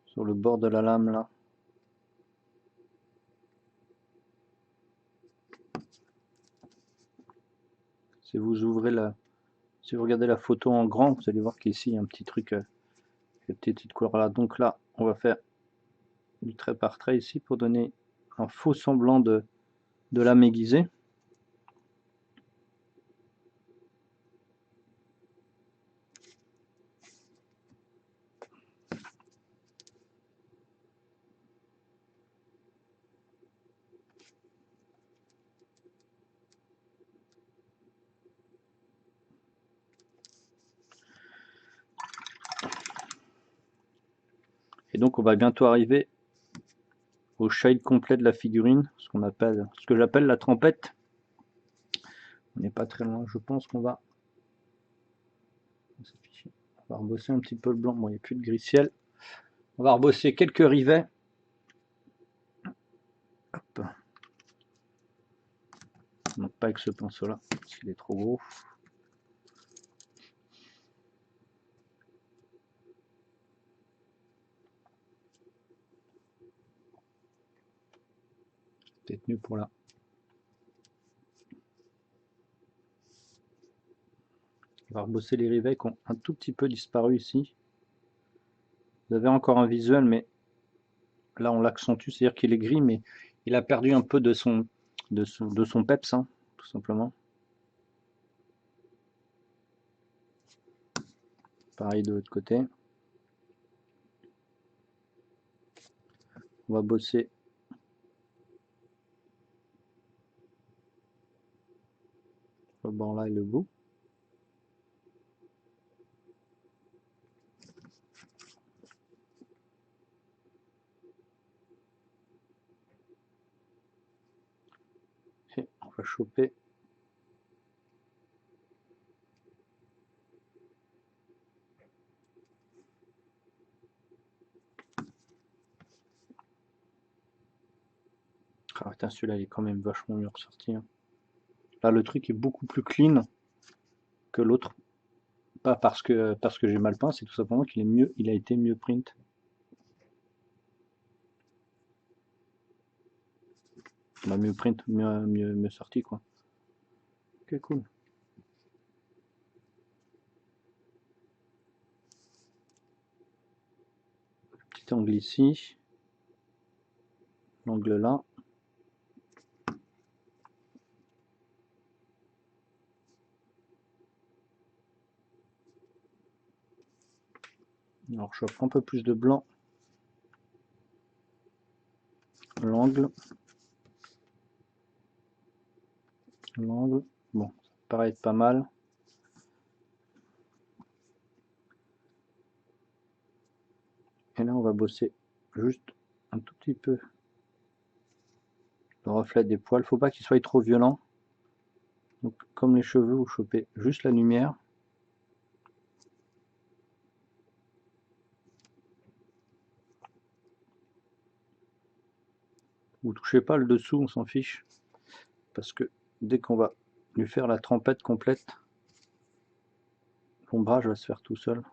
Sur le bord de la lame là. Si vous ouvrez si vous regardez la photo en grand, vous allez voir qu'ici il y a un petit truc, cette petite couleur là. Donc là, on va faire du trait par trait ici pour donner un faux semblant de lame aiguisée. Et donc on va bientôt arriver au shade complet de la figurine, ce que j'appelle la trempette. On n'est pas très loin, je pense qu'on va rebosser un petit peu le blanc. Bon, il n'y a plus de gris ciel. On va rebosser quelques rivets. Hop. Non, pas avec ce pinceau là, parce qu'il est trop gros. Peut-être mieux pour là. On va rebosser les rivets qui ont un tout petit peu disparu ici. Vous avez encore un visuel, mais là on l'accentue, c'est-à-dire qu'il est gris, mais il a perdu un peu de son peps, hein, tout simplement. Pareil de l'autre côté. On va bosser le bord là et le bout. Et on va choper ah putain, celui-là il est quand même vachement mieux ressorti, hein. Là le truc est beaucoup plus clean que l'autre. Pas parce que j'ai mal peint, c'est tout simplement qu'il est mieux, il a été mieux print. Bah, mieux print, mieux sorti quoi. Ok, cool. Petit angle ici, l'angle là. Alors je offre un peu plus de blanc. L'angle. L'angle. Bon, ça paraît être pas mal. Et là on va bosser juste un tout petit peu le reflet des poils. Faut pas qu'il soit trop violent. Donc comme les cheveux, vous chopez juste la lumière. Vous touchez pas le dessous, on s'en fiche. Parce que dès qu'on va lui faire la trempette complète, l'ombrage va se faire tout seul.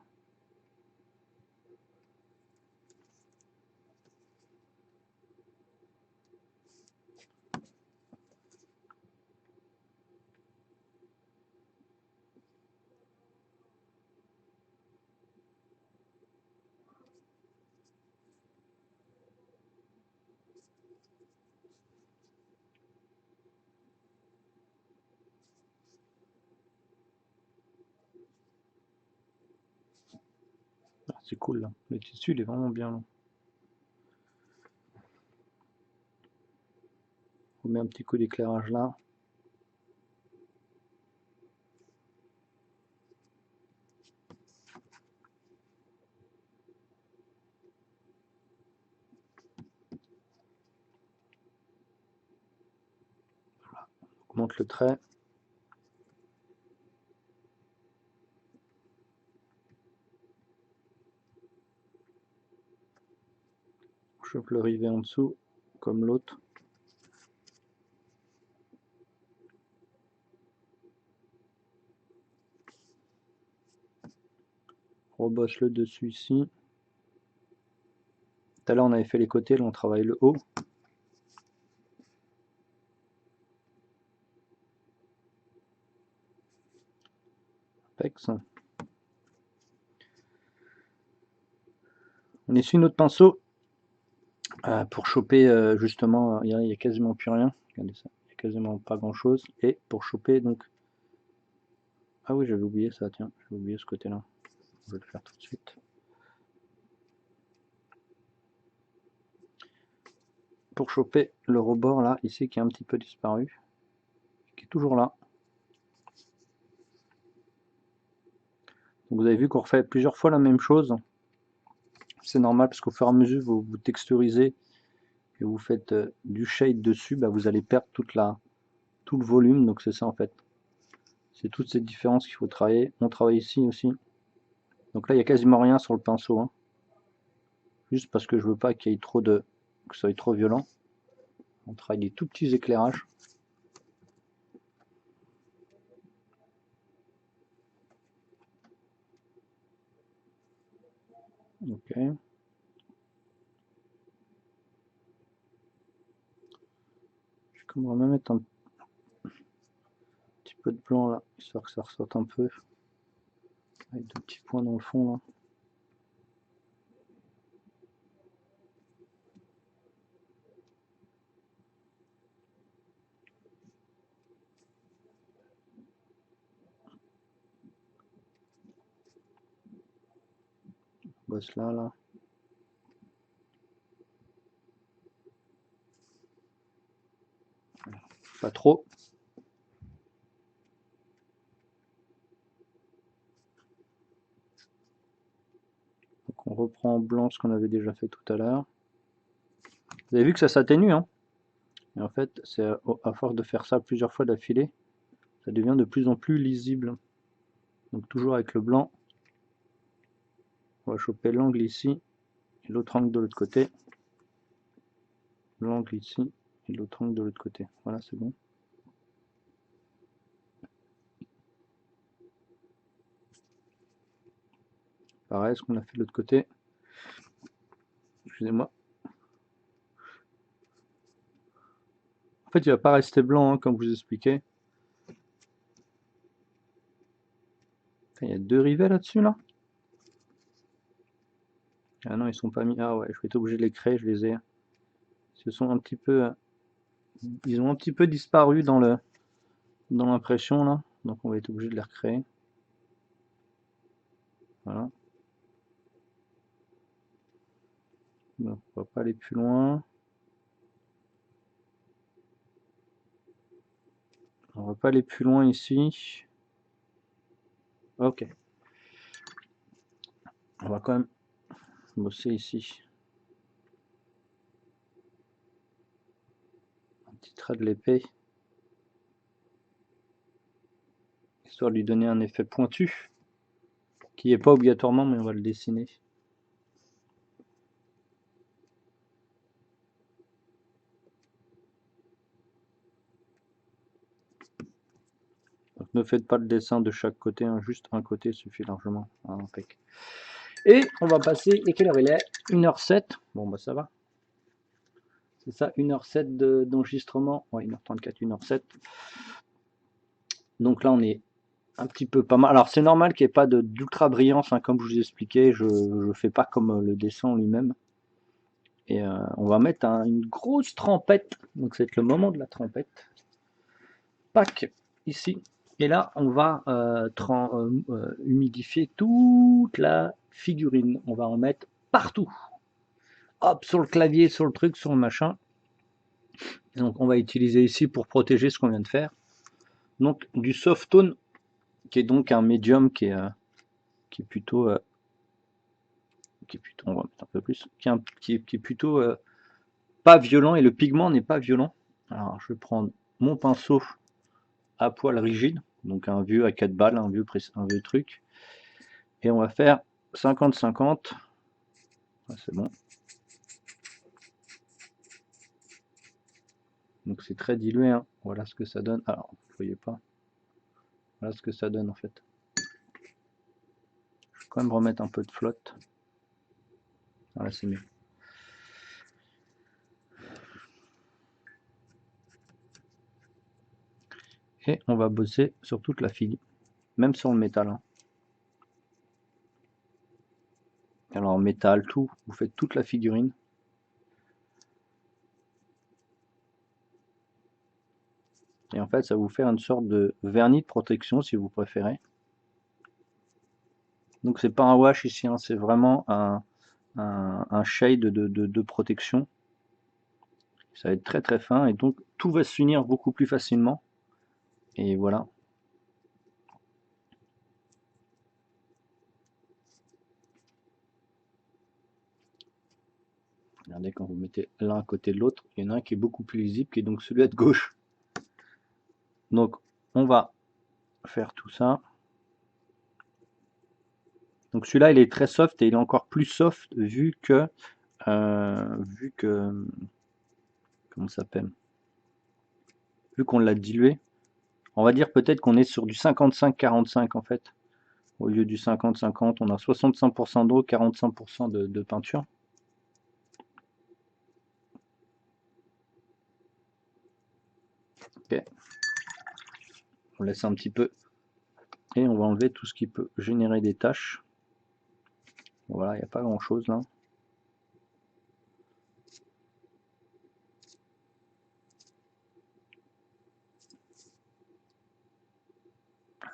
Ah, c'est cool là, le tissu il est vraiment bien long. On met un petit coup d'éclairage là. On monte le trait. On chope le rivet en dessous, comme l'autre. On rebosse le dessus ici. Tout à l'heure on avait fait les côtés, là on travaille le haut. Pex. On essuie notre pinceau pour choper justement, il n'y a quasiment plus rien. Regardez ça, il n'y a quasiment pas grand chose. Et pour choper donc. Ah oui, j'avais oublié ça, tiens, j'avais oublié ce côté-là. Je vais le faire tout de suite. Pour choper le rebord là, ici qui est un petit peu disparu, qui est toujours là. Donc vous avez vu qu'on refait plusieurs fois la même chose. C'est normal parce qu'au fur et à mesure vous texturisez et vous faites du shade dessus, bah, vous allez perdre tout le volume. Donc c'est ça en fait. C'est toutes ces différences qu'il faut travailler. On travaille ici aussi. Donc là il n'y a quasiment rien sur le pinceau. Hein. Juste parce que je veux pas qu'il y ait trop de. Que ça soit trop violent. On travaille des tout petits éclairages. Ok. Je vais même mettre un petit peu de blanc là, histoire que ça ressorte un peu. Avec deux petits points dans le fond là. On bosse là. Pas trop. Donc on reprend en blanc ce qu'on avait déjà fait tout à l'heure. Vous avez vu que ça s'atténue, hein. Et en fait, c'est à force de faire ça plusieurs fois d'affilée, ça devient de plus en plus lisible. Donc toujours avec le blanc, on va choper l'angle ici, et l'autre angle de l'autre côté. L'angle ici, et l'autre angle de l'autre côté. Voilà, c'est bon. pareil, ce qu'on a fait de l'autre côté. Excusez-moi. En fait, il va pas rester blanc, hein, comme je vous expliquais. Il y a 2 rivets là-dessus, là. Ah non, ils sont pas mis. Ah ouais, je vais être obligé de les créer, je les ai. Ils se sont un petit peu. Ils ont un petit peu disparu dans l'impression là. Donc on va être obligé de les recréer. Voilà. Donc on va pas aller plus loin. On va pas aller plus loin ici. Ok. On va quand même bosser ici. Un petit trait de l'épée. Histoire de lui donner un effet pointu. Qui n'est pas obligatoirement, mais on va le dessiner. Donc ne faites pas le dessin de chaque côté, hein, juste un côté suffit largement. Ah, impec. Et on va passer, et quelle heure il est? 1h07. Bon bah ça va. C'est ça, 1h07 d'enregistrement. Ouais, 1h34, 1h07. Donc là on est un petit peu pas mal. Alors c'est normal qu'il n'y ait pas d'ultra brillance, hein, comme je vous expliquais, je ne fais pas comme le dessin lui-même. Et on va mettre une grosse trempette, donc c'est le moment de la trempette. Pac, ici. Et là, on va humidifier toute la figurine. On va en mettre partout. Hop, sur le clavier, sur le truc, sur le machin. Donc on va utiliser ici pour protéger ce qu'on vient de faire. Donc du soft tone, qui est donc un médium qui est plutôt... on va mettre un peu plus, qui est plutôt pas violent, et le pigment n'est pas violent. Alors je vais prendre mon pinceau à poil rigide, donc un vieux à 4 balles, un vieux truc, et on va faire 50-50. C'est bon. Donc c'est très dilué, hein. Voilà ce que ça donne. Alors vous voyez pas, voilà ce que ça donne en fait. Je vais quand même remettre un peu de flotte. Voilà, c'est mieux. Et on va bosser sur toute la fille, même sur le métal, hein. Alors métal, tout, vous faites toute la figurine. Et en fait, ça va vous faire une sorte de vernis de protection si vous préférez. Donc c'est pas un wash ici, hein, c'est vraiment un shade de protection. Ça va être très très fin et donc tout va s'unir beaucoup plus facilement. Et voilà. Regardez, quand vous mettez l'un à côté de l'autre, il y en a un qui est beaucoup plus lisible, qui est donc celui de gauche. Donc on va faire tout ça. Donc celui-là il est très soft et il est encore plus soft vu que comment ça s'appelle, vu qu'on l'a dilué. On va dire peut-être qu'on est sur du 55-45 en fait. Au lieu du 50-50, on a 65% d'eau, 45% de peinture. Ok. On laisse un petit peu et on va enlever tout ce qui peut générer des taches. Voilà, il n'y a pas grand chose là.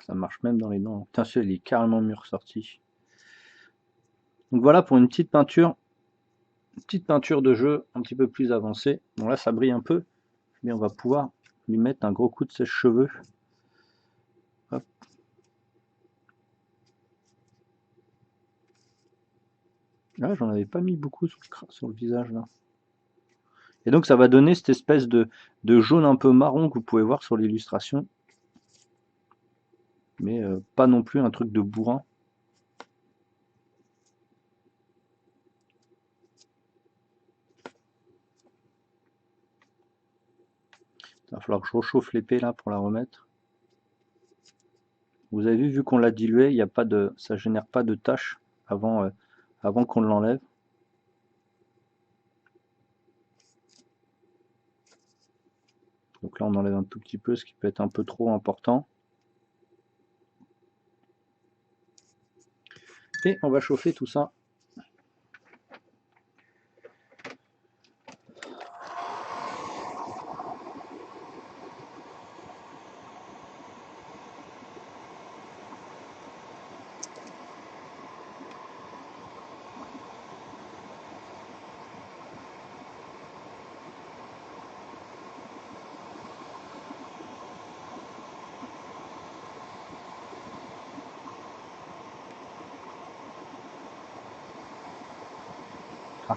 Ça marche même dans les dents. Putain, celui-là il est carrément mieux ressorti. Donc voilà pour une petite peinture de jeu un petit peu plus avancée. Bon là ça brille un peu, mais on va pouvoir lui mettre un gros coup de sèche-cheveux. Hop. Là j'en avais pas mis beaucoup sur le visage là. Et donc ça va donner cette espèce de jaune un peu marron que vous pouvez voir sur l'illustration. Mais pas non plus un truc de bourrin. Il va falloir que je rechauffe l'épée là pour la remettre. Vous avez vu qu'on l'a dilué, il y a pas de, ça génère pas de taches avant qu'on l'enlève. Donc là, on enlève un tout petit peu, ce qui peut être un peu trop important. Et on va chauffer tout ça.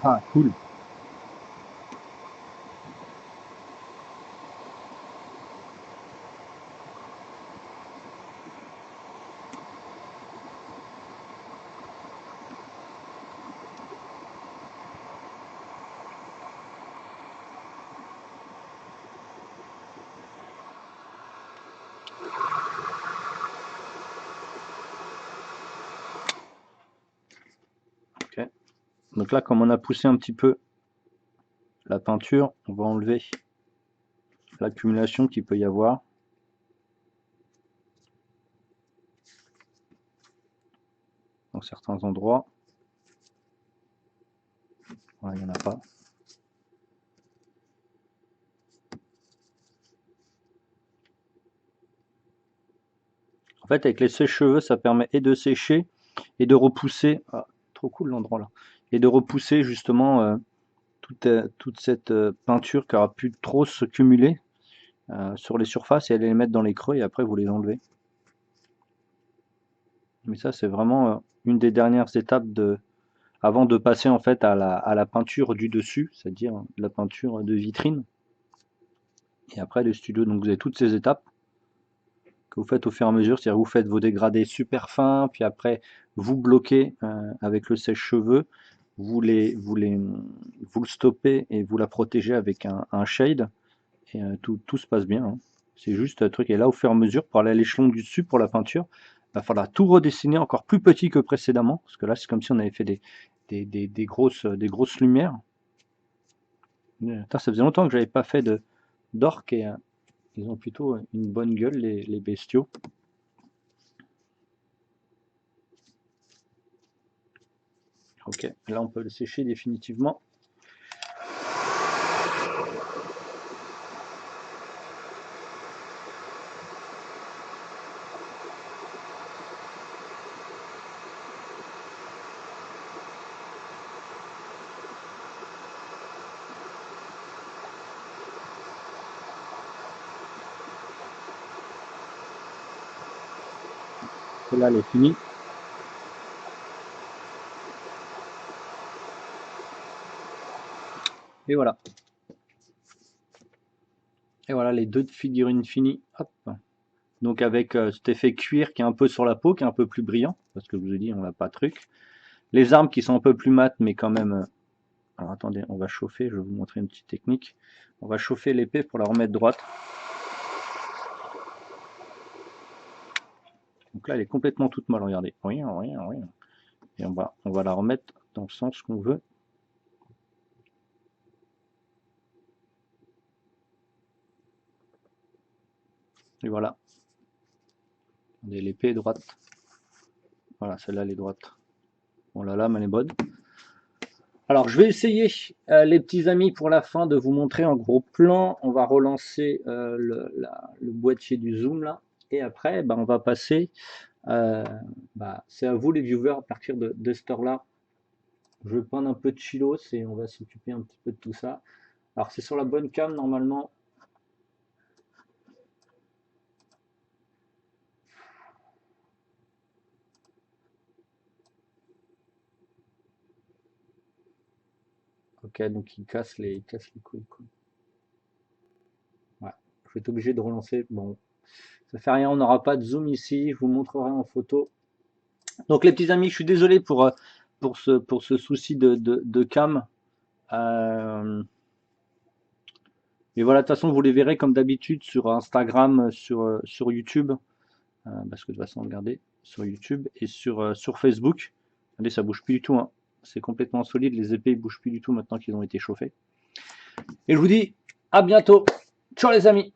Ah, cool. Ok. Donc là, comme on a poussé un petit peu la peinture, on va enlever l'accumulation qu'il peut y avoir. Dans certains endroits. Voilà, il n'y en a pas. En fait, avec les sèche-cheveux, ça permet et de sécher et de repousser. Ah, trop cool l'endroit là. Et de repousser justement toute cette peinture qui aura pu trop se cumuler sur les surfaces et aller les mettre dans les creux et après vous les enlevez. Mais ça, c'est vraiment une des dernières étapes avant de passer en fait à la peinture du dessus, c'est-à-dire la peinture de vitrine. Et après le studio, donc vous avez toutes ces étapes que vous faites au fur et à mesure, c'est-à-dire vous faites vos dégradés super fins, puis après vous bloquez avec le sèche-cheveux, vous le stoppez et vous la protégez avec un shade, et tout se passe bien, hein. C'est juste un truc, et là au fur et à mesure, pour aller à l'échelon du dessus pour la peinture, il va falloir tout redessiner encore plus petit que précédemment, parce que là c'est comme si on avait fait des grosses lumières. Putain, ça faisait longtemps que j'avais pas fait d'orques, et ils ont plutôt une bonne gueule les bestiaux. Ok, là on peut le sécher définitivement. Celle-là elle est finie. Et voilà. Et voilà les deux figurines finies. Hop. Donc avec cet effet cuir qui est un peu sur la peau, qui est un peu plus brillant, parce que je vous ai dit, on n'a pas de truc. Les armes qui sont un peu plus mates, mais quand même... alors attendez, on va chauffer, je vais vous montrer une petite technique. On va chauffer l'épée pour la remettre droite. Donc là, elle est complètement toute molle, regardez. Rien. Et on va la remettre dans le sens qu'on veut. Et voilà. L'épée est droite. Voilà, celle-là, elle est droite. Bon, la lame, elle est bonne. Alors, je vais essayer, les petits amis, pour la fin, de vous montrer en gros plan. On va relancer le boîtier du zoom, là. Et après, bah, on va passer... c'est à vous, les viewers, à partir de cette heure-là. Je vais prendre un peu de chillos et on va s'occuper un petit peu de tout ça. Alors, c'est sur la bonne cam, normalement. Ok, donc il casse les couilles, quoi. Ouais, je vais être obligé de relancer. Bon, ça fait rien, on n'aura pas de zoom ici. Je vous montrerai en photo. Donc les petits amis, je suis désolé pour ce souci de cam. Mais voilà, de toute façon, vous les verrez comme d'habitude sur Instagram, sur YouTube. Parce que de toute façon, regardez, sur YouTube et sur Facebook. Allez, ça bouge plus du tout, hein. C'est complètement solide, les épées ne bougent plus du tout maintenant qu'ils ont été chauffés. Et je vous dis à bientôt. Ciao les amis.